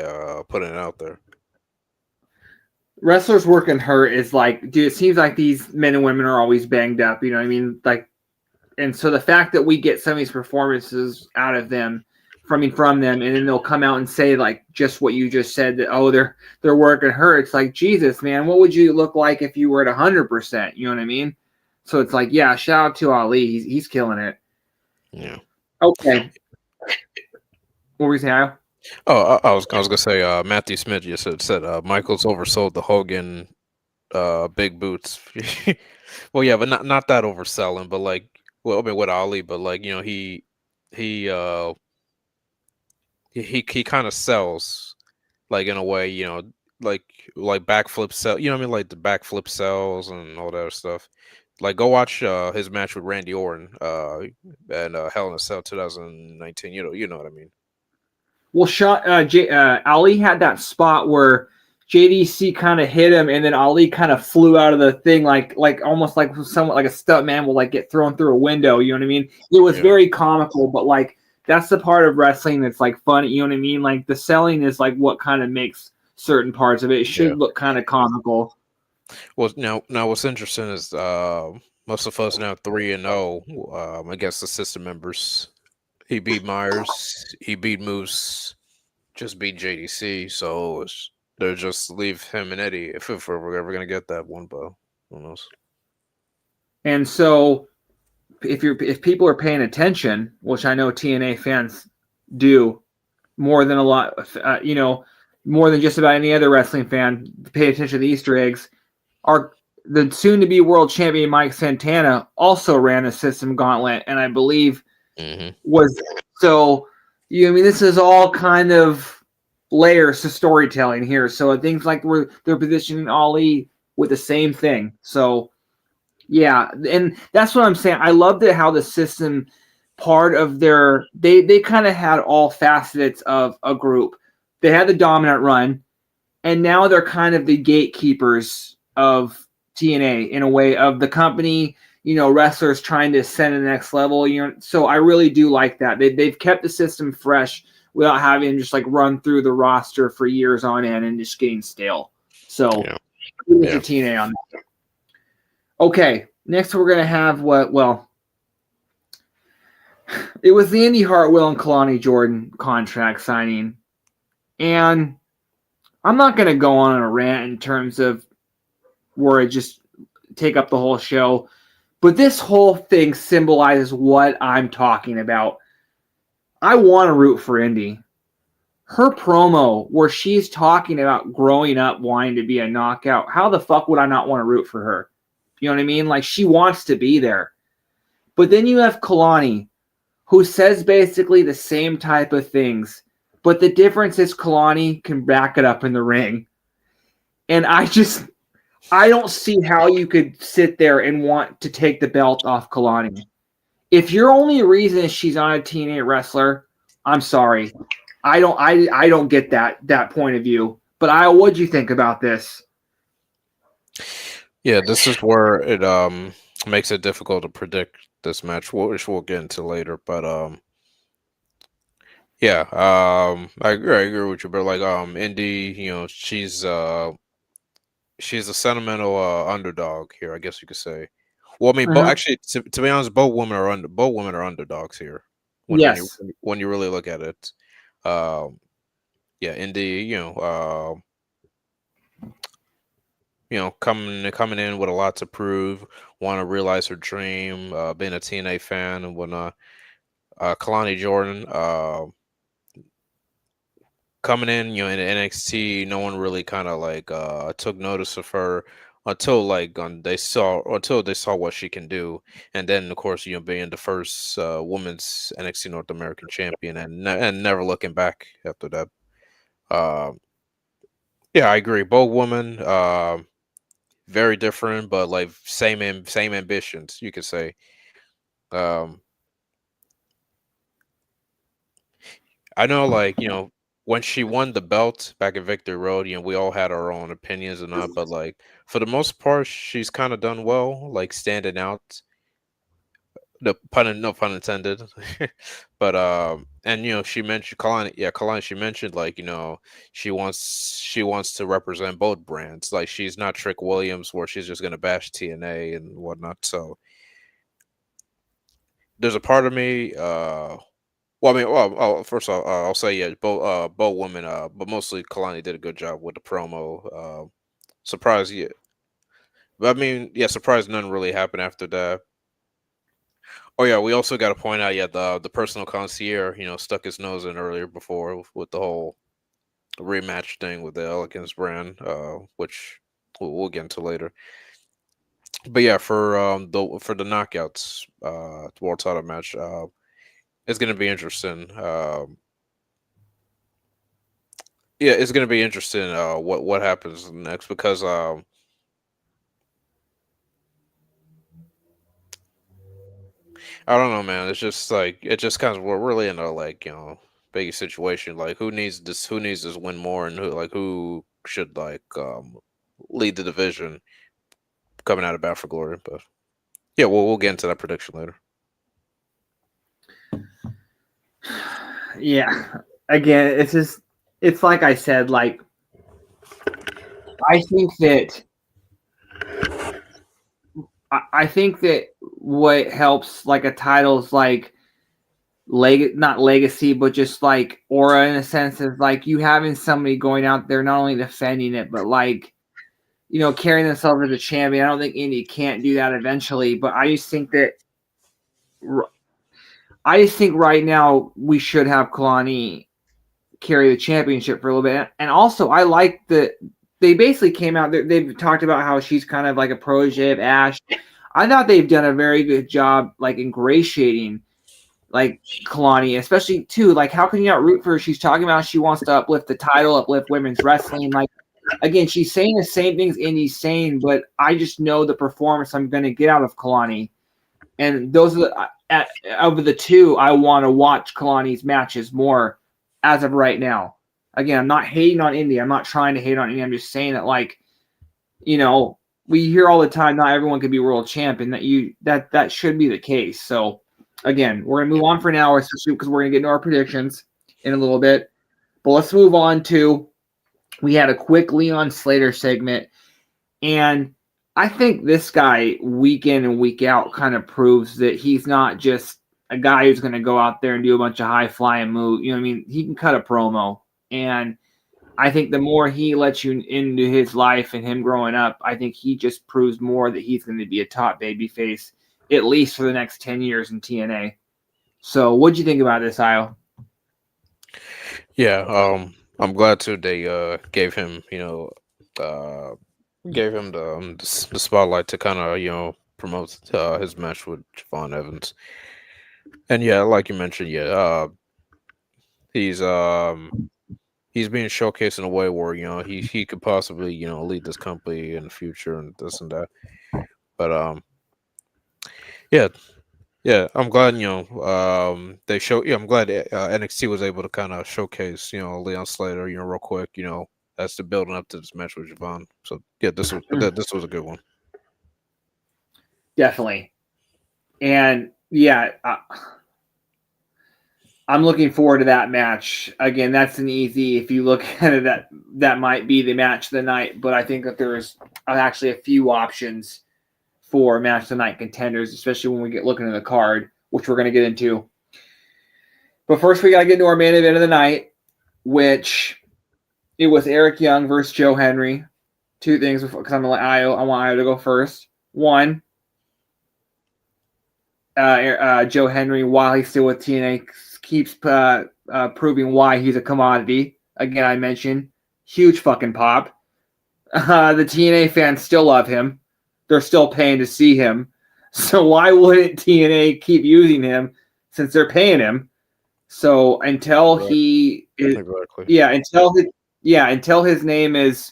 putting it out there. Wrestlers working hurt is like, dude, it seems like these men and women are always banged up. You know what I mean? Like, and so the fact that we get some of these performances out of them, from them, and then they'll come out and say like just what you just said, that they're working hurt. It's like, Jesus, man, what would you look like if you were at 100%? You know what I mean? So it's like, yeah, shout out to Ali. He's killing it. Yeah. Okay. What were you saying? Oh, I was gonna say Matthew Smith just said Michaels oversold the Hogan big boots. Well, yeah, but not that overselling, but like, well, I mean with Ali, but like he uh he kind of sells, like in a way, like backflip sell, you know what I mean, like the backflip sells and all that other stuff. Like go watch his match with Randy Orton and Hell in a Cell 2019. You know what I mean. Well, Ali had that spot where JDC kind of hit him, and then Ali kind of flew out of the thing, like almost like somewhat like a stunt man will like get thrown through a window. You know what I mean? It was very comical, but like that's the part of wrestling that's like funny. You know what I mean? Like the selling is like what kind of makes certain parts of it. It should look kind of comical. Well, now what's interesting is most of us now 3-0 against the system members. He beat Myers, he beat Moose, just beat JDC. So they'll just leave him and Eddie if we're ever gonna get that one, but who knows? And so if people are paying attention, which I know TNA fans do more than a lot, more than just about any other wrestling fan, pay attention to the Easter eggs. The soon-to-be world champion Mike Santana also ran a system gauntlet, and I believe was so. I mean, this is all kind of layers to storytelling here. So things like they're positioning Ali with the same thing. So yeah, and that's what I'm saying. I loved it how the system part of they kind of had all facets of a group. They had the dominant run, and now they're kind of the gatekeepers of TNA in a way, of the company, wrestlers trying to ascend to the next level. So I really do like that. They've kept the system fresh without having just like run through the roster for years on end and just getting stale. So kudos to TNA on that. Okay, next we're gonna have it was the Andy Hartwell and Kalani Jordan contract signing, and I'm not gonna go on a rant in terms of where I just take up the whole show, but this whole thing symbolizes what I'm talking about. I want to root for Indy. Her promo where she's talking about growing up wanting to be a knockout, how the fuck would I not want to root for her? You know what I mean? Like, she wants to be there. But then you have Kalani, who says basically the same type of things, but the difference is Kalani can back it up in the ring. And I don't see how you could sit there and want to take the belt off Kalani. If your only reason is she's on a TNA wrestler, I'm sorry. I don't get that point of view. But what'd you think about this? Yeah, this is where it makes it difficult to predict this match, which we'll get into later. But yeah, I agree with you. But like Indy, she's a sentimental underdog here, I guess you could say. Well, I mean, Uh-huh. actually, to be honest, both women are underdogs here. Yes. When you really look at it, um, yeah, Indy, coming in with a lot to prove, want to realize her dream, being a TNA fan and whatnot. Kalani Jordan, coming in, in NXT, no one really kind of like took notice of her until they saw what she can do, and then of course being the first women's NXT North American champion, and never looking back after that. Um, yeah, I agree. Both women, very different, but like same ambitions, you could say. Um, I know, like when she won the belt back at Victory Road, we all had our own opinions and that, but like for the most part, she's kind of done well, like standing out. No pun intended. But and she mentioned Kalani, yeah, Kalani. She mentioned like she wants to represent both brands. Like she's not Trick Williams, where she's just gonna bash TNA and whatnot. So there's a part of me. Well, I mean, first of all, I'll say yeah, both women, but mostly Kalani did a good job with the promo. Surprised, yeah, but I mean, yeah, surprised none really happened after that. Oh yeah, we also got to point out, yeah, the personal concierge, stuck his nose in earlier before with the whole rematch thing with the Elegance brand, which we'll get into later. But yeah, for the knockouts, the world title match, it's gonna be interesting. Yeah, it's gonna be interesting. What happens next because I don't know, man. It's just like it just kind of we're really in a like big situation. Like who needs this? Who needs this win more? And who should like lead the division coming out of Bound for Glory? But yeah, we'll get into that prediction later. Yeah. Again, it's like I said, like I think that I think that what helps like a title is like not legacy, but just like aura in a sense is like you having somebody going out there not only defending it, but like carrying themselves as a champion. I don't think Indy can't do that eventually, but I just think right now we should have Kalani carry the championship for a little bit. And also, I like that they basically came out. They've talked about how she's kind of like a protege of Ash. I thought they've done a very good job, like ingratiating like Kalani, especially too. Like, how can you not root for her? She's talking about she wants to uplift the title, uplift women's wrestling. Like, again, she's saying the same things Indy's saying, but I just know the performance I'm going to get out of Kalani. And those are of the two, I want to watch Kalani's matches more as of right now. Again, I'm not hating on Indy. I'm not trying to hate on Indy. I'm just saying that, like, we hear all the time not everyone can be world champion. That should be the case. So, again, we're gonna move on for now, especially because we're gonna get into our predictions in a little bit. But let's move on to we had a quick Leon Slater segment, and I think this guy week in and week out kind of proves that he's not just a guy who's going to go out there and do a bunch of high flying moves. You know what I mean? He can cut a promo. And I think the more he lets you into his life and him growing up, I think he just proves more that he's going to be a top babyface, at least for the next 10 years in TNA. So what'd you think about this, Io? Yeah, I'm glad too they gave him the spotlight to kind of promote his match with Javon Evans. And yeah, like you mentioned, yeah, he's he's being showcased in a way where he could possibly lead this company in the future and this and that. But yeah, Yeah, I'm glad they show. Yeah, I'm glad NXT was able to kind of showcase Leon Slater real quick as to building up to this match with Javon. So yeah, this was a good one. Definitely. And yeah, I'm looking forward to that match. Again, that's an easy. If you look at it, that might be the match of the night. But I think that there's actually a few options for match of the night contenders, especially when we get looking at the card, which we're going to get into. But first, we got to get into our main event of the night, which it was Eric Young versus Joe Henry. Two things because I want Io to go first. One, Joe Henry, while he's still with TNA, keeps proving why he's a commodity. Again, I mentioned huge fucking pop. The TNA fans still love him. They're still paying to see him. So why wouldn't TNA keep using him since they're paying him? So until he is, until his name is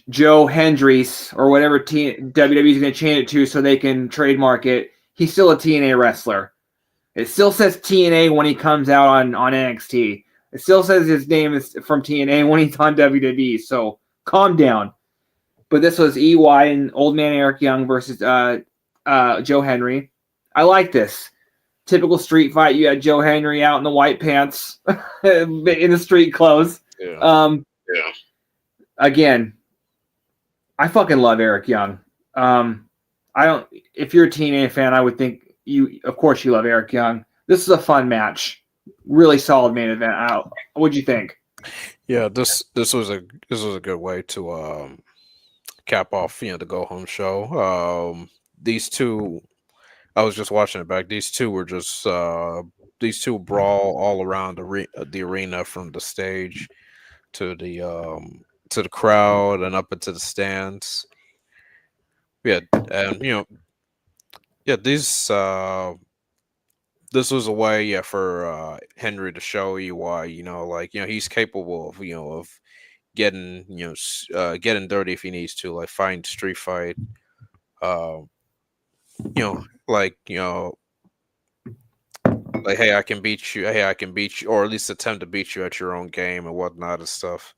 Joe Hendries or whatever WWE is going to change it to so they can trademark it, he's still a TNA wrestler. It still says TNA when he comes out on NXT. It still says his name is from TNA when he's on WWE. So calm down. But this was EY and Old Man Eric Young versus Joe Henry. I like this. Typical street fight. You had Joe Henry out in the white pants in the street clothes. Yeah. Again, I fucking love Eric Young. If you're a TNA fan, I would think of course you love Eric Young. This is a fun match. Really solid main event. What'd you think? Yeah, this was a good way to cap off the go home show. These two, I was just watching it back. These two were just these two brawl all around the arena from the stage to the crowd and up into the stands. Yeah, and these this was a way for Henry to show you why he's capable of of getting getting dirty if he needs to, like find street fight, like like hey I can beat you, or at least attempt to beat you at your own game and whatnot and stuff.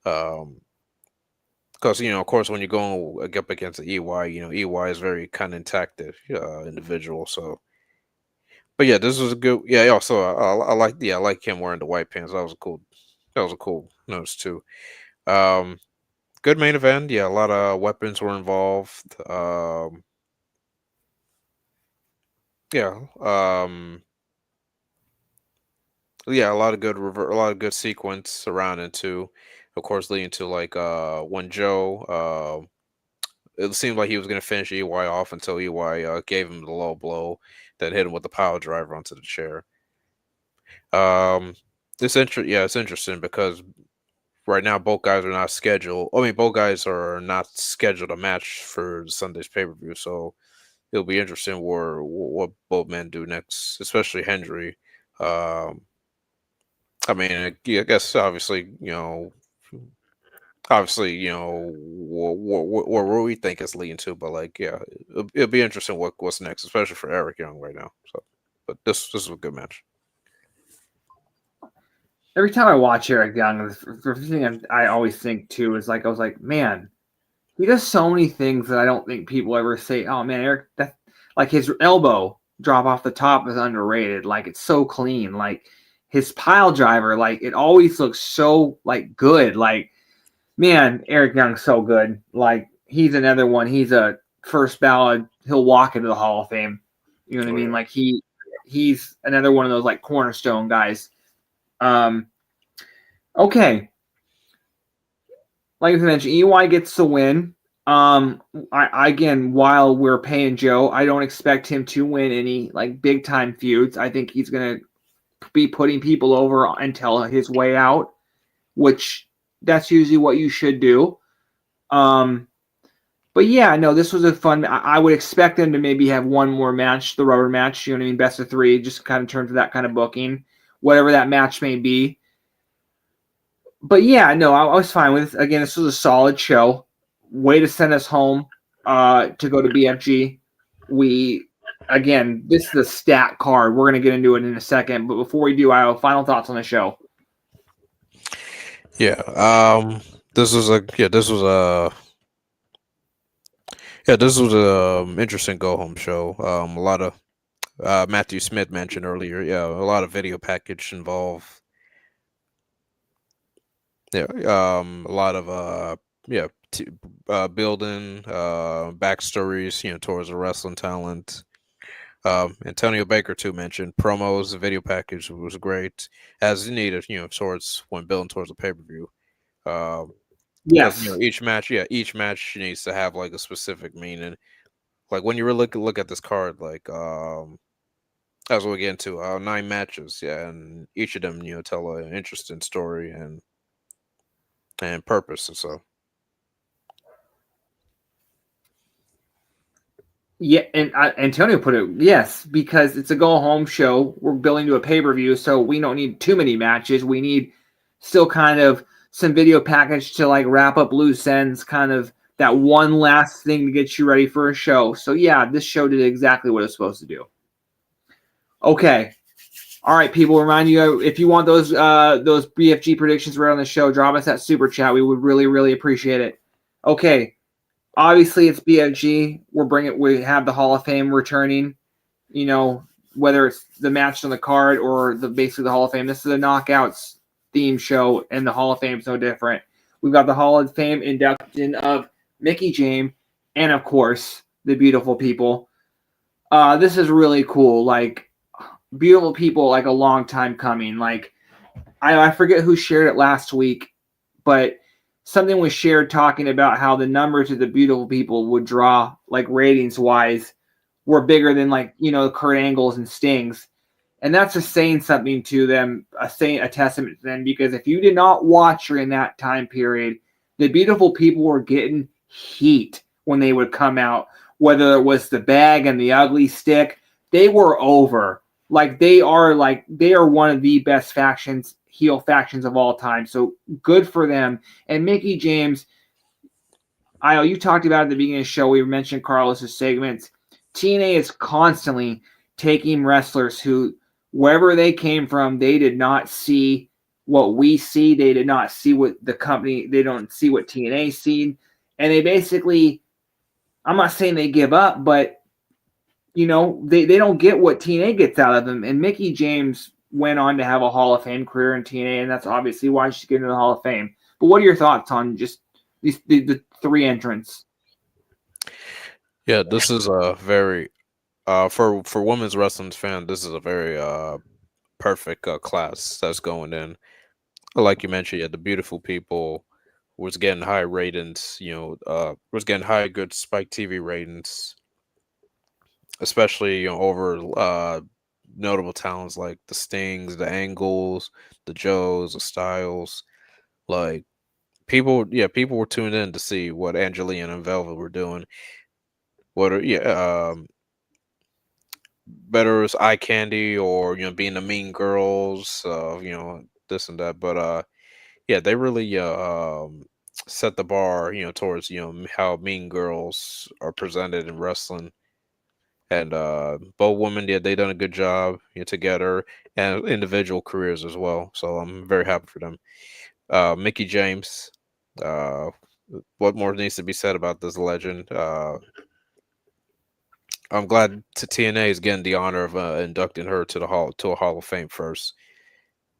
Because of course, when you're going up against the EY, EY is very kind of intact individual. So, but yeah, this was a good. Yeah, also I like I like him wearing the white pants. That was a cool. That was a cool notice too. Good main event. Yeah, a lot of weapons were involved. Yeah. Yeah, a lot of good sequence around it too. Of course, leading to like when Joe it seemed like he was going to finish EY off until EY gave him the low blow that hit him with the power driver onto the chair. It's interesting because right now both guys are not scheduled. I mean, both guys are not scheduled a match for Sunday's pay per view, so it'll be interesting what both men do next, especially Hendry. I mean, I guess obviously, where we think it's leading to, but like, yeah, it'll be interesting what's next, especially for Eric Young right now. So, but this is a good match. Every time I watch Eric Young, the thing I always think too is like I was like, man, he does so many things that I don't think people ever say. Oh man, Eric, that like his elbow drop off the top is underrated. Like it's so clean. Like his pile driver, like it always looks so like good. Like man, Eric Young's so good. Like he's another one. He's a first ballot. He'll walk into the Hall of Fame. You know what I mean? Like he's another one of those like cornerstone guys. Okay. Like I mentioned, EY gets the win. I again, while we're paying Joe, I don't expect him to win any like big time feuds. I think he's gonna be putting people over until his way out, which that's usually what you should do. But yeah, no, this was a fun. I would expect them to maybe have one more match, the rubber match. You know what I mean? Best of 3, just kind of in terms of that kind of booking, whatever that match may be. But yeah, no, I was fine with it. Again, this was a solid show. Way to send us home to go to BFG. again, this is a stat card. We're going to get into it in a second, but before we do, I have final thoughts on the show. Yeah. This was a interesting go home show. A lot of Matthew Smith mentioned earlier. Yeah, a lot of video package involved. Yeah. A lot of building backstories. Towards the wrestling talent. Antonio Baker too mentioned promos. The video package was great as needed. Towards when building towards a pay per view. Because Yes. each match needs to have like a specific meaning. Like when you really look at this card, like as we'll get into 9 matches, yeah, and each of them tell an interesting story and purpose, and so. Yeah, and Antonio put it, yes, because it's a go-home show. We're building to a pay-per-view, so we don't need too many matches. We need still kind of some video package to like wrap up loose ends, kind of that one last thing to get you ready for a show. So yeah, this show did exactly what it's supposed to do. Okay. All right, people, remind you, if you want those BFG predictions right on the show, drop us that super chat. We would really, really appreciate it. Okay. Obviously, it's BFG. We have the Hall of Fame returning. Whether it's the match on the card or basically the Hall of Fame. This is a Knockouts theme show, and the Hall of Fame is no different. We've got the Hall of Fame induction of Mickie James, and of course the beautiful people. This is really cool. Like beautiful people, like a long time coming. Like I forget who shared it last week, but something was shared talking about how the numbers of the beautiful people would draw, like ratings wise, were bigger than Kurt Angles and Stings. And that's just saying something to them, a testament to them, because if you did not watch during that time period, the beautiful people were getting heat when they would come out, whether it was the bag and the ugly stick, they were over. They are one of the best heel factions of all time. So good for them. And Mickie James, you talked about at the beginning of the show, we mentioned Carlos's segments. TNA is constantly taking wrestlers who, wherever they came from, they did not see what we see. They did not see what the company, they don't see what TNA seen. And they basically, I'm not saying they give up, but they don't get what TNA gets out of them. And Mickie James went on to have a Hall of Fame career in TNA, and that's obviously why she's getting into the Hall of Fame. But what are your thoughts on just the 3 entrants? Yeah, this is a very for women's wrestling fan. This is a very perfect class that's going in. Like you mentioned, yeah, the beautiful people was getting high ratings. Was getting high good Spike TV ratings, especially over notable talents like the Stings, the Angles, the Joes, the Styles. Like people were tuned in to see what Angelina and Velvet were doing. Better as eye candy or being the mean girls, this and that. But yeah, they really set the bar, towards how mean girls are presented in wrestling. And both women, yeah, they done a good job together and individual careers as well. So I'm very happy for them. Mickie James, what more needs to be said about this legend? I'm glad TNA is getting the honor of inducting her to a Hall of Fame first.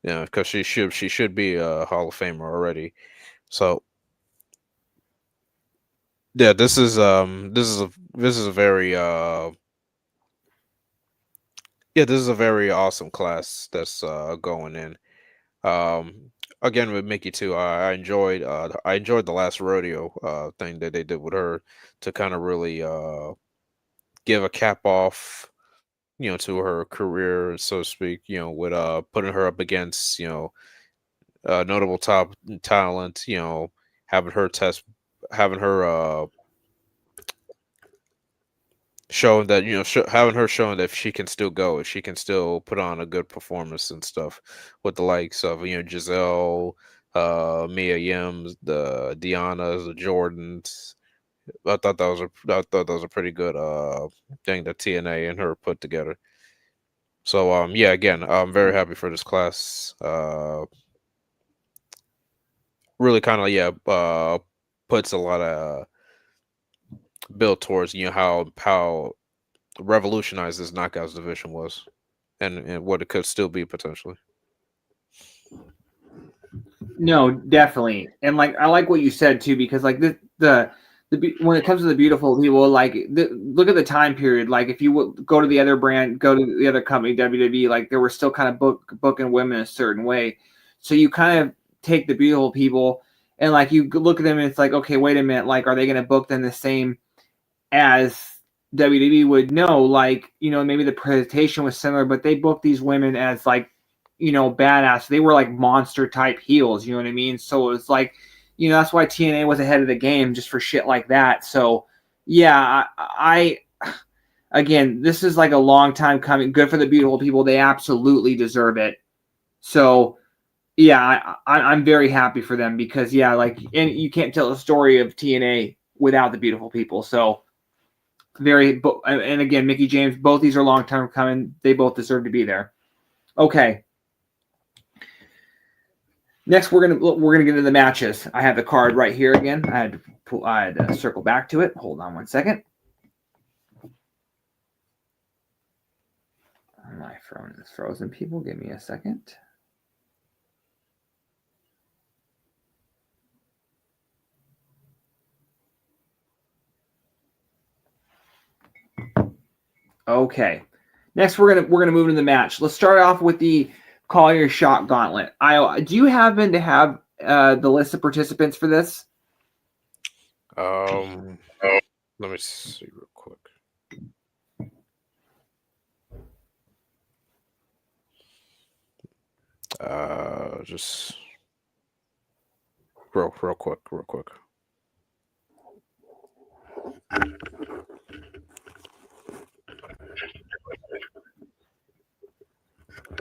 Because she should be a Hall of Famer already. So yeah, this is a very this is a very awesome class that's going in. Again with Mickie too, I enjoyed the last rodeo thing that they did with her to kind of really give a cap off to her career, so to speak, with putting her up against, notable top talent, having her having her showing that, having her showing that if she can still go, if she can still put on a good performance and stuff with the likes of, Giselle, Mia Yims, the Dianas, the Jordans, I thought that was a pretty good thing that TNA and her put together. So yeah, again, I'm very happy for this class. Really kind of puts a lot of build towards how revolutionized this knockouts division was, and what it could still be potentially. No, definitely, and like I like what you said too, because like when it comes to the beautiful people, like look at the time period. Like if you go to the other brand, go to the other company, WWE, like they were still kind of booking women a certain way. So you kind of take the beautiful people and like you look at them and it's like, okay, wait a minute, like are they going to book them the same as WWE would? No, like maybe the presentation was similar, but they booked these women as like badass. They were like monster type heels, you know what I mean? So it was like, that's why TNA was ahead of the game just for shit like that. So yeah, I again, this is like a long time coming. Good for the beautiful people. They absolutely deserve it. So yeah, I'm very happy for them because yeah, like, and you can't tell the story of TNA without the beautiful people. So and again, Mickey James, both these are long time coming. They both deserve to be there. Okay. Next, we're gonna get into the matches. I have the card right here again. I had to circle back to it. Hold on one second. My phone is frozen. People, give me a second. Okay. Next, we're gonna move into the match. Let's start off with the Call Your Shot Gauntlet. Do you happen to have the list of participants for this? Let me see real quick. Just real quick.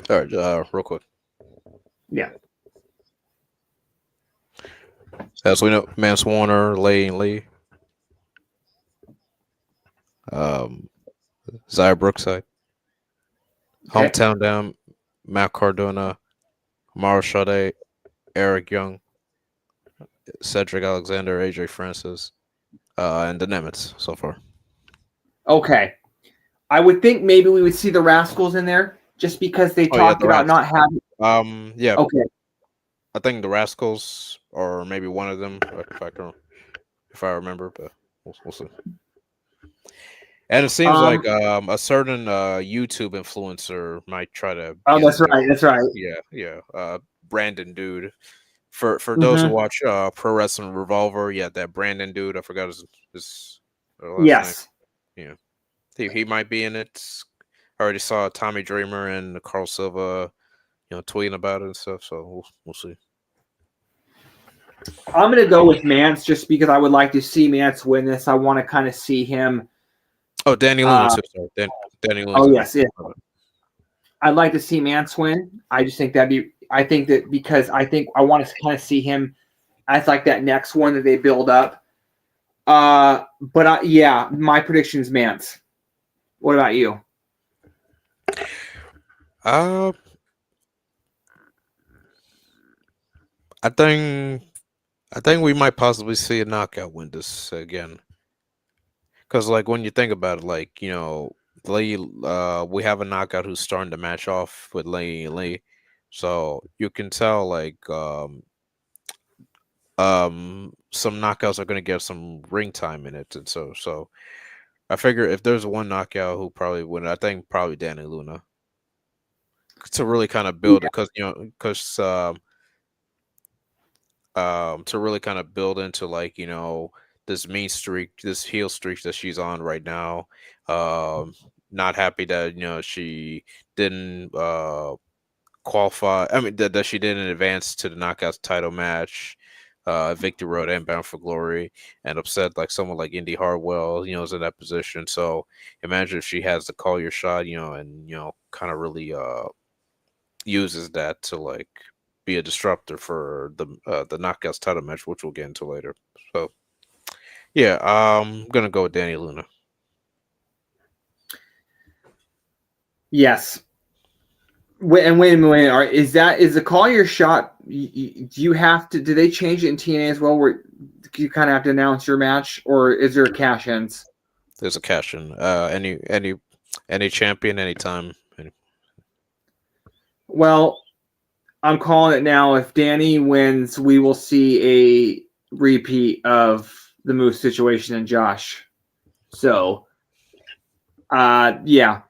All right, real quick. Yeah. As we know, Mance Warner, Lane Lee, Zaya Brookside, Okay. Hometown Down, Matt Cardona, Mara Sade, Eric Young, Cedric Alexander, AJ Francis, and the Nemitz so far. Okay. I would think maybe we would see the Rascals in there just because they talked about not having. Yeah. Okay. I think the Rascals or maybe one of them, if I remember, but we'll see. And it seems like a certain YouTube influencer might try to. Oh, that's right. That's right. Yeah. Brandon dude. For those who watch Pro Wrestling Revolver, yeah, that Brandon dude. I forgot his last yes. name. Yeah, he might be in it. I already saw Tommy Dreamer and Carl Silva, tweeting about it and stuff. So we'll see. I'm gonna go with Mance just because I would like to see Mance win this. I want to kind of see him. Oh, Danny Luna too. Sorry, Danny Luna. Oh yes, yeah. I'd like to see Mance win. I just think I think that because I want to kind of see him as like that next one that they build up. But yeah, my prediction is Mance. What about you? I think we might possibly see a knockout win this again. Because like when you think about it, like Lee, we have a knockout who's starting to match off with Lee, so you can tell like some knockouts are going to get some ring time in it, and so I figure if there's one knockout who probably win, I think probably Danny Luna to really kind of build it, because to really kind of build into like this mean streak, this heel streak that she's on right now. Not happy that she didn't qualify. I mean that she didn't advance to the knockouts title match. Victory Road and Bound for Glory, and upset like someone like Indy Hartwell, is in that position. So imagine if she has to call your shot, and kind of really uses that to like be a disruptor for the knockouts title match, which we'll get into later. So Yeah, I'm gonna go with Danny Luna. Yes. Wait and wait a minute. Is the call your shot? Do you have to? Do they change it in TNA as well? Where you kind of have to announce your match, or is there cash ins? There's a cash in. Any champion, anytime. Well, I'm calling it now. If Danny wins, we will see a repeat of the Moose situation and Josh. So, yeah,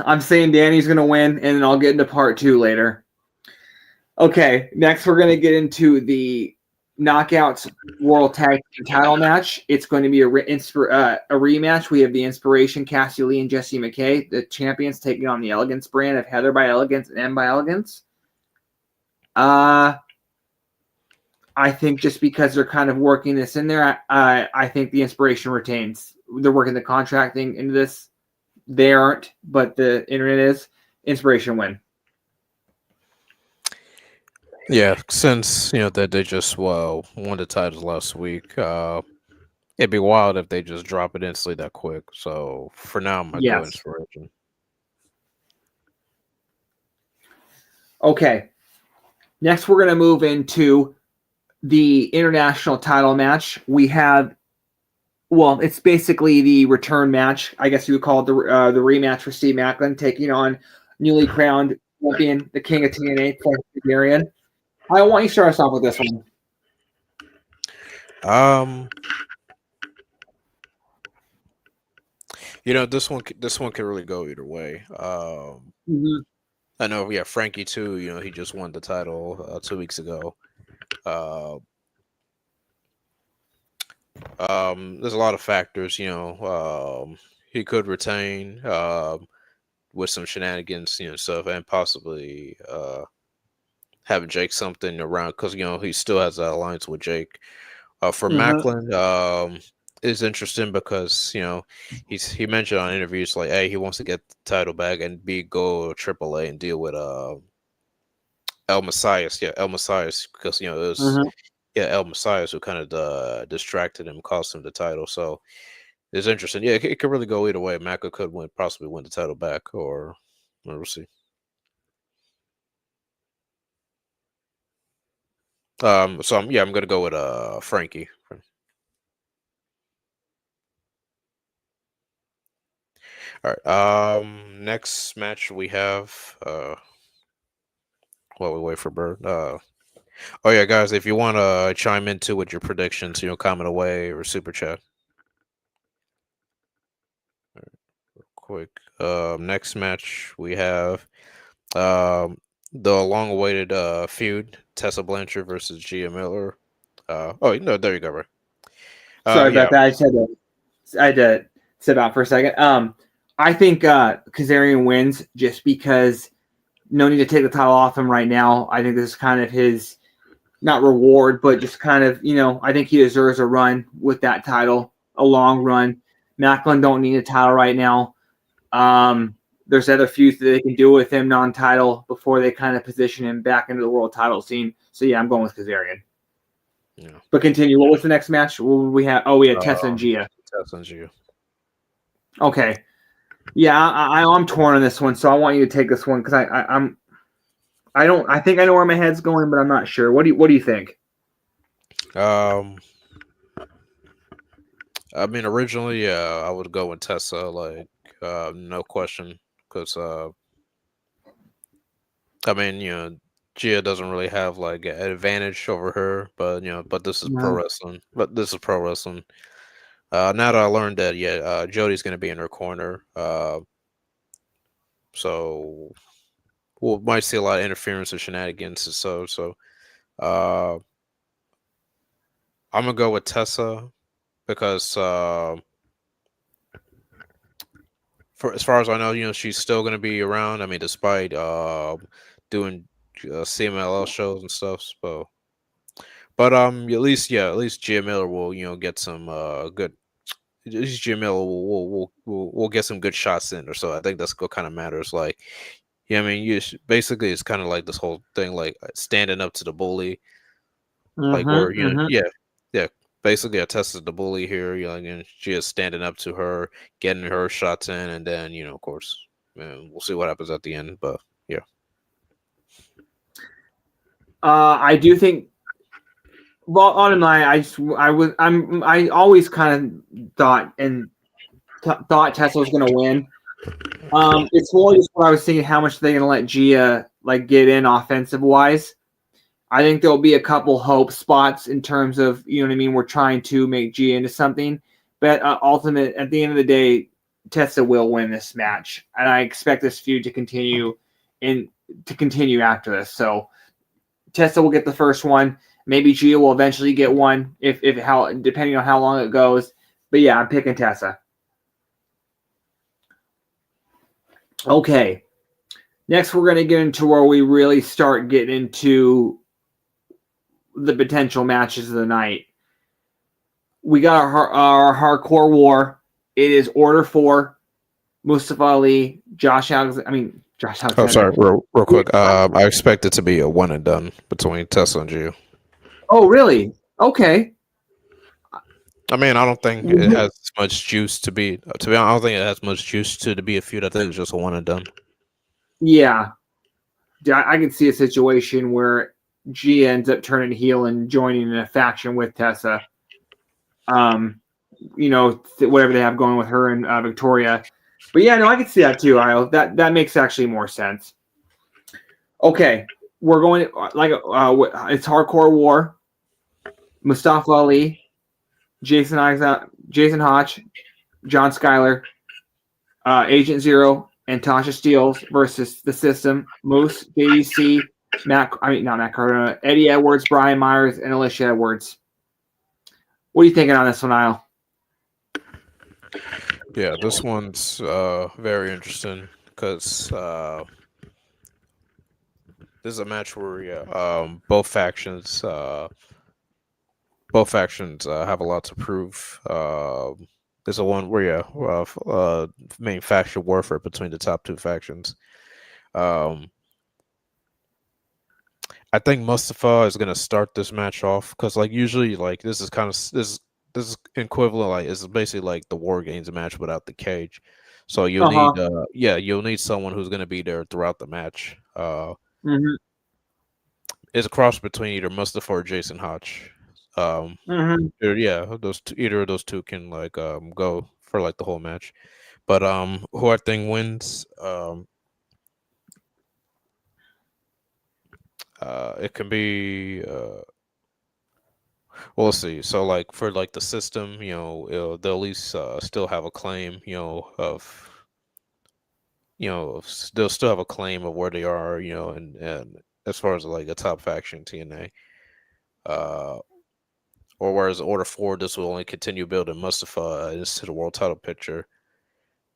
I'm saying Danny's going to win, and then I'll get into part 2 later. Okay, next we're going to get into the Knockouts World Tag Team Title match. It's going to be a rematch. We have the Inspiration, Cassie Lee and Jessie McKay, the champions, taking on the Elegance brand of Heather by Elegance and M by Elegance. I think just because they're kind of working this in there, I think the Inspiration retains. They're working the contract thing into this. They aren't, but the internet is. Inspiration win. Yeah, since that they just won the titles last week, it'd be wild if they just drop it instantly that quick. So for now, I'm gonna go Yes. Inspiration. Okay. Next, we're going to move into the international title match. We have, well, it's basically the return match. I guess you would call it the rematch for Steve Macklin taking on newly crowned champion, the king of TNA, Bulgarian. I want you to start us off with this one. This one could really go either way. I know, yeah, Frankie too. He just won the title 2 weeks ago. There's a lot of factors. He could retain with some shenanigans, stuff, and possibly have Jake something around because he still has that alliance with Jake. For Macklin, is interesting because he mentioned on interviews like, hey, he wants to get the title back and go AAA and deal with El Messias, because it was El Messias who kind of distracted him, cost him the title. So it's interesting. Yeah, it could really go either way. Macklin could possibly win the title back, or we'll see. So I'm gonna go with Frankie. All right. Next match we have while we wait for Bird. Oh yeah, guys, if you want to chime into with your predictions, comment away or super chat. Real quick. Next match we have the long-awaited feud: Tessa Blanchard versus Gia Miller. Oh no, there you go, right. Sorry about that. I had to sit out for a second. I think Kazarian wins just because no need to take the title off him right now. I think this is kind of his, not reward, but just kind of, I think he deserves a run with that title, a long run. Macklin don't need a title right now. There's other feuds that they can do with him non-title before they kind of position him back into the world title scene. So yeah, I'm going with Kazarian. Yeah. But continue. What was the next match? What would we have? Oh, we had Tessa and Gia. Tessa and Gia. Okay. Yeah, I'm torn on this one, so I want you to take this one because I think I know where my head's going, but I'm not sure. What do you think? I mean, originally, I would go with Tessa, like no question, because I mean, Gia doesn't really have like an advantage over her, but this is pro wrestling. But this is pro wrestling. Now that I learned that, yeah, Jody's gonna be in her corner. So we might see a lot of interference and shenanigans. So I'm gonna go with Tessa because for as far as I know, she's still gonna be around. I mean, despite doing CMLL shows and stuff. So, but at least Gia Miller will get some good. At least Gia Miller will get some good shots in, or so. I think that's what kind of matters. Like, yeah, I mean, basically it's kind of like this whole thing, like standing up to the bully, like where yeah, basically Tessa's the bully here. And she is standing up to her, getting her shots in, and then of course, we'll see what happens at the end. But yeah, I do think. Well, on my, I always kind of thought Tesla was going to win. It's more just what I was thinking. How much they're going to let Gia get in offensive wise. I think there'll be a couple hope spots in terms of we're trying to make Gia into something, but ultimate at the end of the day, Tessa will win this match, and I expect this feud to continue after this. So Tessa will get the first one. Maybe Gia will eventually get one if depending on how long it goes. But yeah, I'm picking Tessa. Okay. Next, we're going to get into where we really start getting into the potential matches of the night. We got our hardcore war. It is Order 4, Mustafa Ali, Josh Alexander. Oh, sorry, real quick. I expect it to be a one and done between Tessa and Gia. Oh, really? Okay. I don't think it has much juice to be. To be honest, I don't think it has much juice to be a feud. I think it's just a one and done. Yeah, I can see a situation where Gia ends up turning heel and joining a faction with Tessa. Whatever they have going with her and Victoria. But yeah, no, I can see that too. That makes actually more sense. Okay, we're going it's hardcore war. Mustafa Ali, Jason Hotch, John Schuyler, Agent Zero, and Tasha Steeles versus the System, Moose, JDC, not Matt Cardona, Eddie Edwards, Brian Myers, and Alicia Edwards. What are you thinking on this one, Isle? Yeah, this one's very interesting because this is a match where both factions have a lot to prove. There's a one where main faction warfare between the top two factions. I think Mustafa is gonna start this match off because usually this is kind of this is equivalent it's basically like the War Games match without the cage. So you'll need someone who's gonna be there throughout the match. It's a cross between either Mustafa or Jason Hotch. Either of those two can go for the whole match. But who I think wins, it can be we'll see. So for the System, they'll at least still have a claim, they'll still have a claim of where they are, and as far as a top faction TNA. Or whereas Order 4, this will only continue building Mustafa into the world title picture.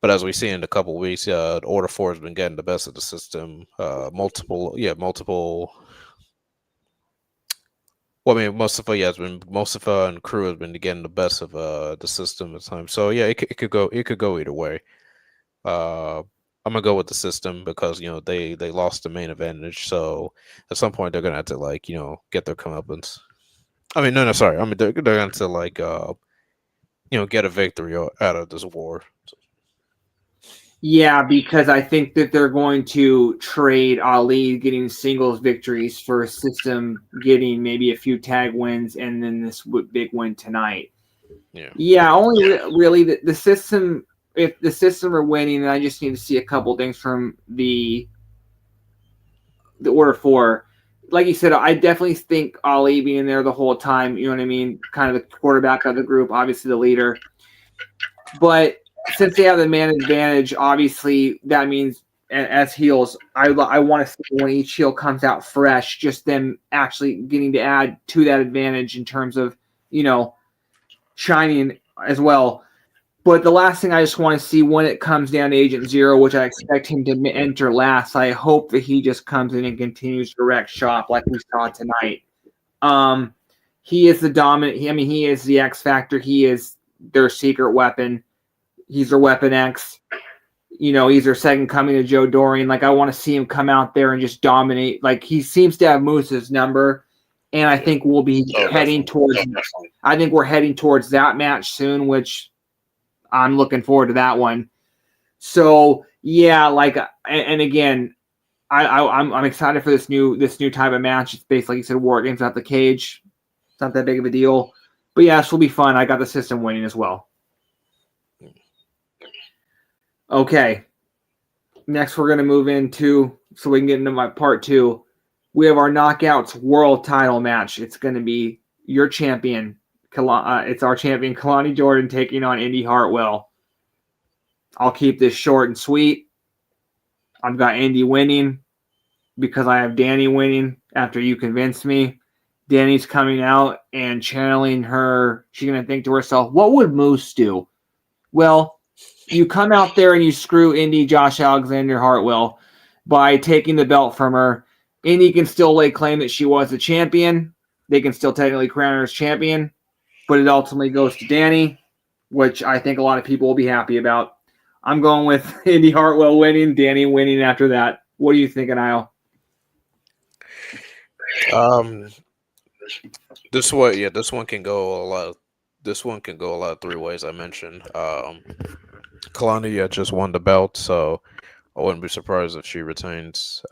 But as we see in a couple of weeks, Order 4 has been getting the best of the System. Multiple. Well, Mustafa and crew has been getting the best of the System at times. So yeah, it could go either way. I'm gonna go with the System because they lost the main advantage. So at some point they're gonna have to get their comeuppance. Sorry. They're going to get a victory out of this war. Yeah, because I think that they're going to trade Ali getting singles victories for System getting maybe a few tag wins and then this big win tonight. Yeah. Only really the System. If the System are winning, then I just need to see a couple things from the Order 4. Like you said, I definitely think Ali being there the whole time, you know what I mean? Kind of the quarterback of the group, obviously the leader. But since they have the man advantage, obviously that means as heels, I want to see when each heel comes out fresh, just them actually getting to add to that advantage in terms of, shining as well. But the last thing I just want to see when it comes down to Agent Zero, which I expect him to enter last, I hope that he just comes in and continues to wreck shop like we saw tonight. He is the dominant. He is the X Factor. He is their secret weapon. He's their Weapon X. He's their second coming to Joe Dorian. I want to see him come out there and just dominate. He seems to have Moose's number. and I think we'll be heading towards. I think we're heading towards that match soon, which I'm looking forward to that one. So yeah, like, and again, I'm excited for this new type of match. It's basically, like you said, War Games out the cage. It's not that big of a deal, but yeah, this will be fun. I got the system winning as well. Okay, next we're gonna move into, so we can get into my part 2. We have our Knockouts World Title match. It's gonna be your champion. It's our champion Kalani Jordan taking on Indy Hartwell. I'll keep this short and sweet. I've got Indy winning because I have Danny winning after you convinced me. Danny's coming out and channeling her. She's going to think to herself, what would Moose do? Well, you come out there and you screw Indy, Josh Alexander, Hartwell by taking the belt from her. Indy can still lay claim that she was the champion. They can still technically crown her as champion, but it ultimately goes to Danny, which I think a lot of people will be happy about. I'm going with Indy Hartwell winning, Danny winning after that. What are you thinking, Isle? This one can go a lot. This one can go a lot of 3 ways. I mentioned. Kalani just won the belt, so I wouldn't be surprised if she retains.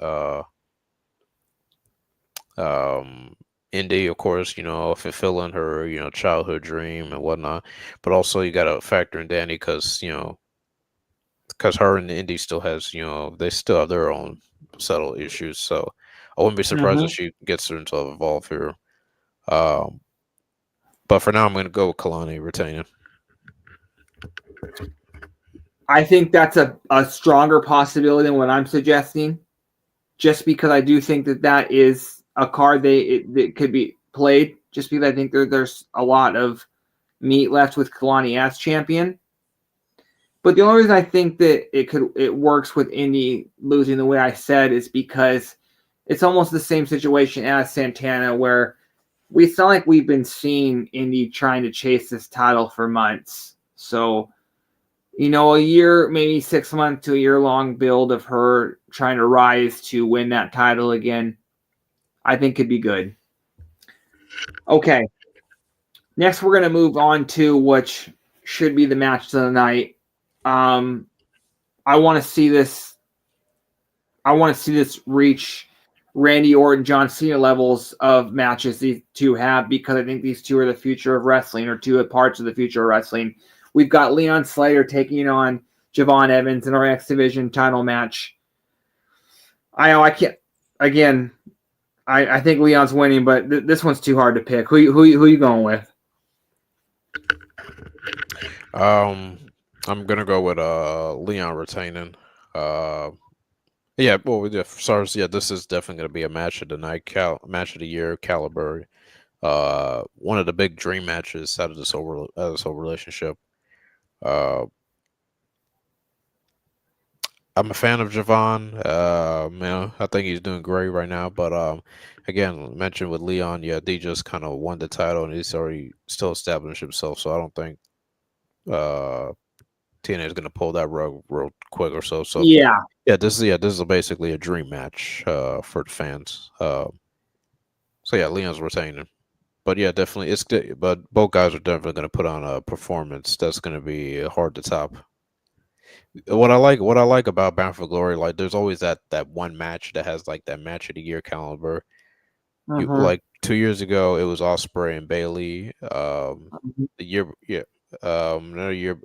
Indy, of course, fulfilling her, childhood dream and whatnot. But also, you got to factor in Danny because her and Indy still has, they still have their own subtle issues. So I wouldn't be surprised if she gets her into involved here. But for now, I'm going to go with Kalani retaining. I think that's a stronger possibility than what I'm suggesting, just because I do think that is a card that could be played, just because I think there's a lot of meat left with Kalani as champion. But the only reason I think that it works with Indy losing the way I said is because it's almost the same situation as Santana, where it's not like we've been seeing Indy trying to chase this title for months. So, a year, maybe 6 months to a year-long build of her trying to rise to win that title again, I think could be good. Okay. Next, we're going to move on to which should be the match of the night. I want to see this. I want to see this reach Randy Orton, John Cena levels of matches these two have, because I think these two are the future of wrestling, or two parts of the future of wrestling. We've got Leon Slater taking on Javon Evans in our X Division title match. I can't. Again, I think Leon's winning, but this one's too hard to pick. Who you going with? I'm gonna go with Leon retaining. Yeah, well, yeah, sorry, yeah, this is definitely gonna be a match of the night, match of the year caliber. One of the big dream matches out of this whole relationship. I'm a fan of Javon. I think he's doing great right now. But again, mentioned with Leon, yeah, D just kind of won the title and he's already still established himself. So I don't think TNA is going to pull that rug real quick or so. So yeah, this is basically a dream match for the fans. So yeah, Leon's retaining. But yeah, definitely it's good. But both guys are definitely going to put on a performance that's going to be hard to top. What I like about Bound for Glory, like there's always that one match that has like that match of the year caliber. Like 2 years ago, it was Ospreay and Bailey. Another year,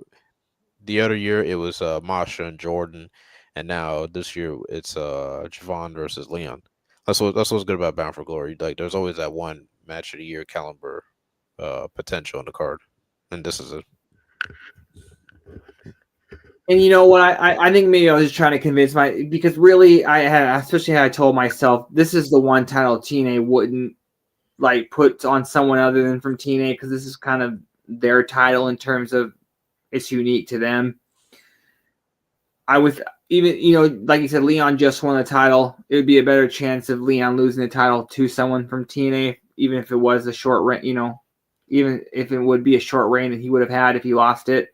the other year it was Masha and Jordan, and now this year it's Javon versus Leon. That's what's good about Bound for Glory. Like there's always that one match of the year caliber potential in the card, and this is it. And you know what? I think maybe I was just trying to convince because really especially had I told myself this is the one title TNA wouldn't like put on someone other than from TNA, because this is kind of their title in terms of it's unique to them. I was even, like you said, Leon just won the title. It would be a better chance of Leon losing the title to someone from TNA, even if it was a short reign, even if it would be a short reign that he would have had if he lost it.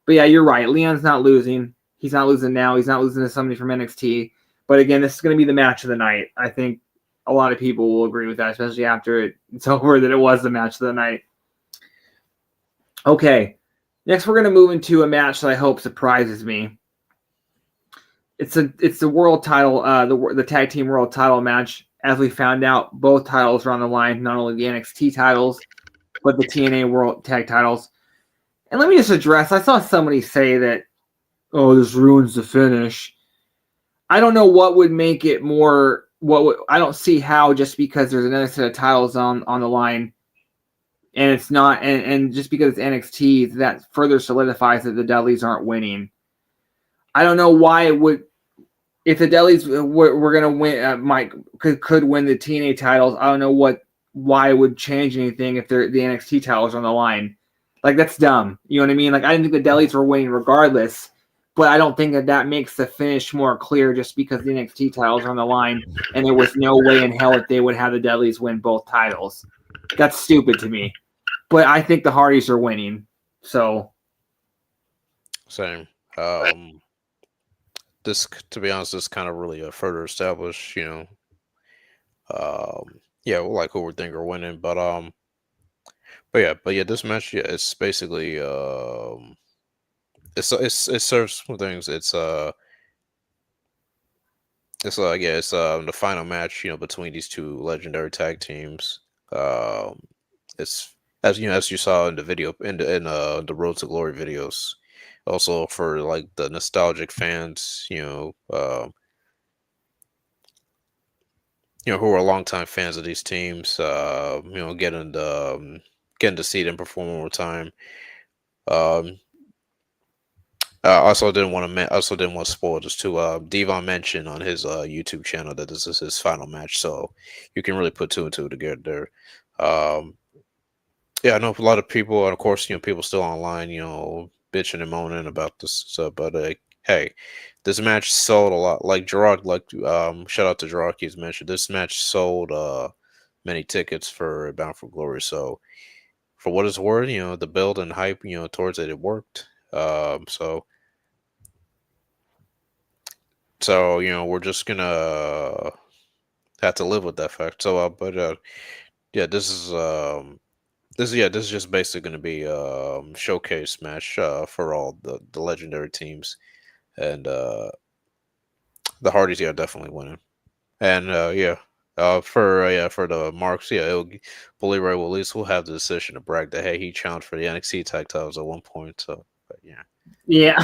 But yeah, you're right. Leon's not losing. He's not losing now. He's not losing to somebody from NXT. But again, this is going to be the match of the night. I think a lot of people will agree with that, especially after it's over that it was the match of the night. Okay, next we're going to move into a match that I hope surprises me. It's the world title, the tag team world title match. As we found out, both titles are on the line, not only the NXT titles, but the TNA world tag titles. And let me just address, I saw somebody say that, oh, this ruins the finish. I don't know what would make it more, I don't see how, just because there's another set of titles on the line, and it's not, and just because it's NXT, that further solidifies that the Dudleys aren't winning. I don't know why it would, if the Dudleys were going to win, could win the TNA titles. I don't know why it would change anything if the NXT titles are on the line. Like, that's dumb. You know what I mean? Like, I didn't think the Dudleys were winning regardless, but I don't think that makes the finish more clear just because the NXT titles are on the line, and there was no way in hell that they would have the Dudleys win both titles. That's stupid to me. But I think the Hardys are winning. So. Same. This, to be honest, this kind of really further established, like who we think are winning. But yeah, this match, yeah, it's basically it serves some things. It's the final match, between these two legendary tag teams. It's as you saw in the video in the Road to Glory videos. Also for like the nostalgic fans, who are longtime fans of these teams, getting to see them perform one more time. I also didn't want to spoil this too. Devon mentioned on his YouTube channel that this is his final match, so you can really put two and two together. Yeah, I know a lot of people, and of course, people still online, bitching and moaning about this stuff. But hey, this match sold a lot. Like Gerard, shout out to Gerard, he's mentioned this match sold many tickets for Bound for Glory. So for what it's worth, the build and hype, towards it worked. So we're just gonna have to live with that fact. So, yeah, this is just basically going to be showcase match for all the legendary teams, and the Hardys, yeah, definitely winning. And for the marks, yeah, Bully Ray will at least will have the decision to brag that hey, he challenged for the NXT tag titles at one point. So, but Yeah.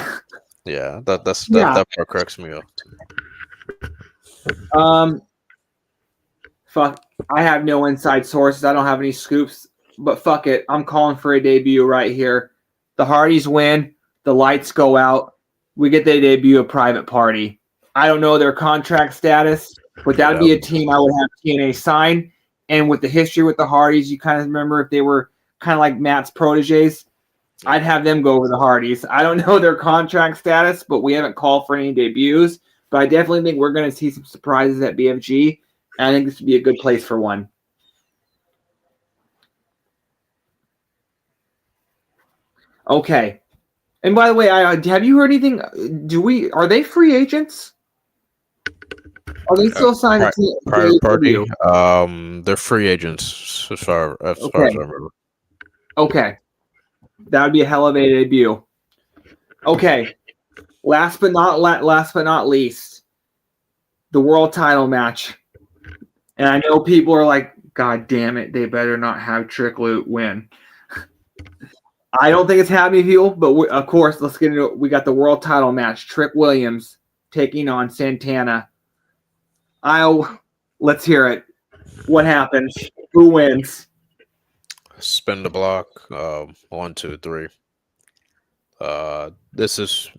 That part cracks me up. Fuck. I have no inside sources. I don't have any scoops. But fuck it. I'm calling for a debut right here. The Hardys win. The lights go out. We get the debut of Private Party. I don't know their contract status, but that would be a team I would have TNA sign. And with the history with the Hardys, you kind of remember if they were kind of like Matt's proteges, I'd have them go over the Hardys. I don't know their contract status, but we haven't called for any debuts. But I definitely think we're going to see some surprises at BFG. And I think this would be a good place for one. Okay. And by the way, have you heard anything? Are they free agents? Are they still signed to Private Party? They're free agents as far as I remember. Okay. That would be a hell of a debut. Okay. Last but not least, the world title match. And I know people are like, God damn it, they better not have Trick Loot win. I don't think it's happening, people, but of course, let's get into it. We got the world title match. Trick Williams taking on Santana. Let's hear it. What happens? Who wins? Spin the block. 1, 2, 3. This is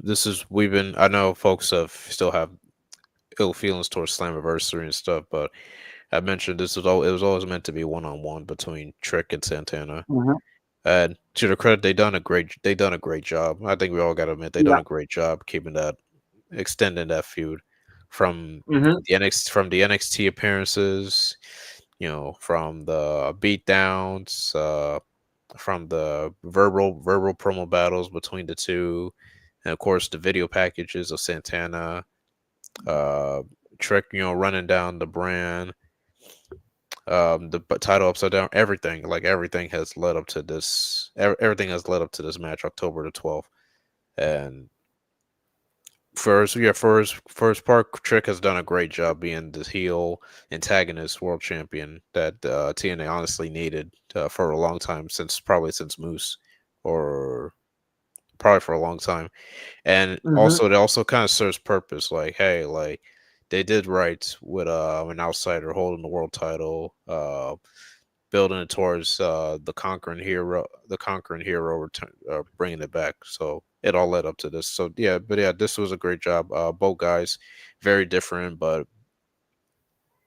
I know folks still have ill feelings towards Slammiversary and stuff, but I mentioned it was always meant to be 1-on-1 between Trick and Santana. Mm-hmm. And to their credit, they done a great job. I think we all got to admit done a great job extending that feud from the NXT appearances, from the beatdowns, from the verbal promo battles between the two, and of course the video packages of Santana, Trick, running down the brand. the title upside down. Everything has led up to this. Everything has led up to this match, October the 12th. And first part, Trick has done a great job being the heel antagonist world champion that TNA honestly needed for a long time, since Moose, or probably for a long time. And Mhm. also, it also kind of serves purpose. Like, hey, like they did right with an outsider holding the world title, building it towards the conquering hero return, bringing it back. So it all led up to this. So yeah, but yeah, this was a great job. Both guys, very different, but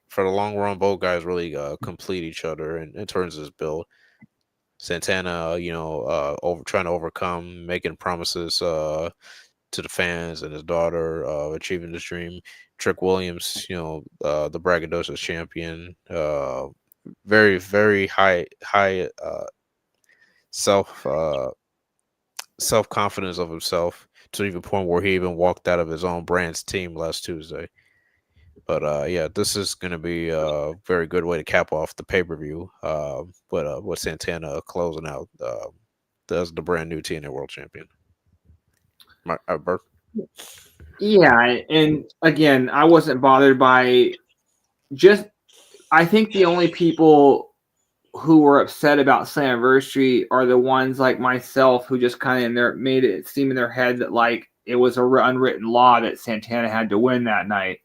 for the long run, both guys really complete each other in terms of this build. Santana, trying to overcome, making promises to the fans and his daughter, achieving this dream. Trick Williams, the braggadocious champion, very very high self self confidence of himself, to even point where he even walked out of his own brand's team last Tuesday. But yeah, this is going to be a very good way to cap off the pay per view. With Santana closing out as the brand new TNA World Champion. Bert? Yeah, and again, I wasn't bothered by just. I think the only people who were upset about Slammiversary are the ones like myself who just kind of made it seem in their head that like it was a unwritten law that Santana had to win that night.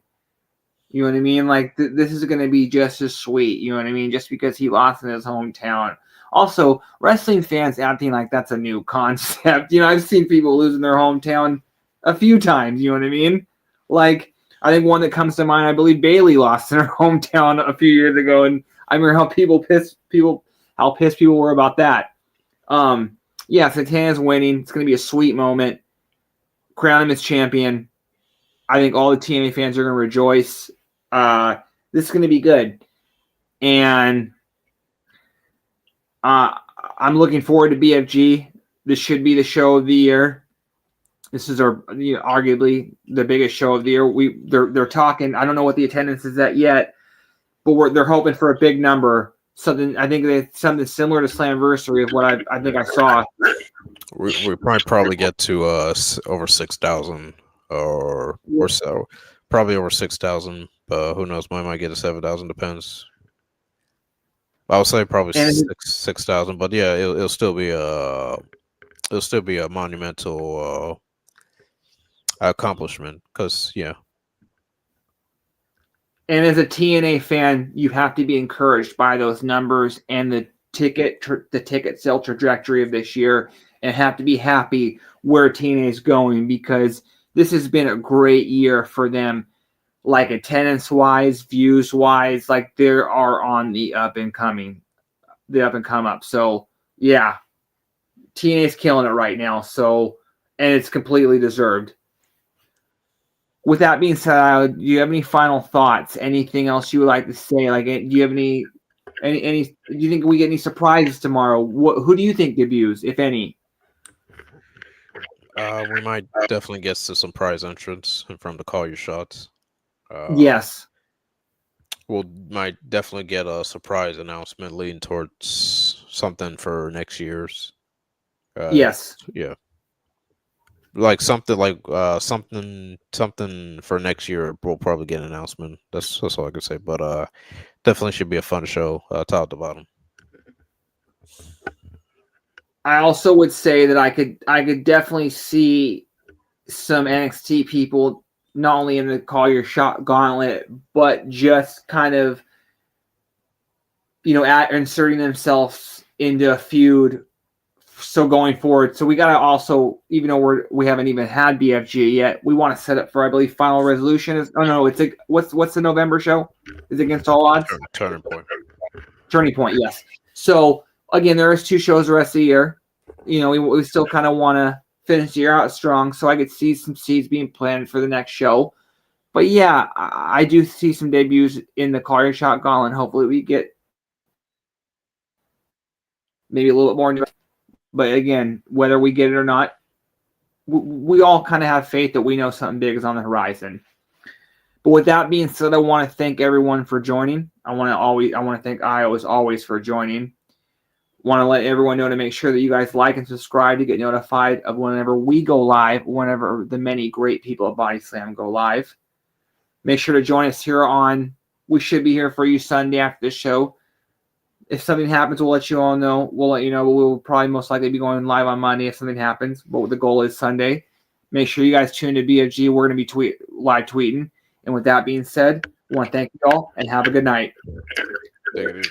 You know what I mean? Like this is going to be just as sweet. You know what I mean? Just because he lost in his hometown. Also, wrestling fans acting like that's a new concept. I've seen people lose in their hometown a few times. You know what I mean? Like I think one that comes to mind, I believe Bailey lost in her hometown a few years ago, and I remember how pissed people were about that. Yeah, Santana's winning. It's going to be a sweet moment. Crown him as champion. I think all the TNA fans are going to rejoice. This is going to be good. And I'm looking forward to BFG. This should be the show of the year. This is arguably the biggest show of the year. They're talking. I don't know what the attendance is at yet, but they're hoping for a big number. Something something similar to Slammiversary of what I think I saw. We probably get to over 6,000 or so, probably over 6,000. Who knows? Might get to 7,000. Depends. I would say probably 6,000, but yeah, it'll still be a monumental accomplishment, because yeah. And as a TNA fan, you have to be encouraged by those numbers and the ticket sale trajectory of this year, and have to be happy where TNA is going, because this has been a great year for them, like attendance wise, views wise, like they are on the up and come up. So yeah, TNA's killing it right now. So, and it's completely deserved. With that being said, do you have any final thoughts? Anything else you would like to say? Like, do you have any? Do you think we get any surprises tomorrow? Who do you think debuts, if any? We might definitely get to some prize entrance from the Call Your Shots. Yes. Might definitely get a surprise announcement leading towards something for next year's. Yes. Yeah. Like something for next year. We'll probably get an announcement. That's all I can say. But definitely should be a fun show, top to bottom. I also would say that I could definitely see some NXT people not only in the Call Your Shot gauntlet, but just kind of inserting themselves into a feud. So going forward, so we gotta also, even though we haven't even had BFG yet, we want to set up for, I believe, Final Resolution. What's the November show? Is it Against All Odds? Turning Point. Turning Point, yes. So again, there is 2 shows the rest of the year. We still kind of want to finish the year out strong, so I could see some seeds being planted for the next show. But yeah, I do see some debuts in the Call Your Shot gauntlet. Hopefully, we get maybe a little bit more. But again, whether we get it or not, we all kind of have faith that we know something big is on the horizon. But with that being said, I want to thank everyone for joining. I want to thank Io as always for joining. Want to let everyone know to make sure that you guys like and subscribe to get notified of whenever we go live, whenever the many great people at Body Slam go live. Make sure to join us here on. We should be here for you Sunday after the show. If something happens, we'll let you all know. We'll let you know. We'll probably most likely be going live on Monday if something happens. But the goal is Sunday. Make sure you guys tune to BFG. We're going to be live tweeting. And with that being said, I want to thank you all and have a good night. Take it easy.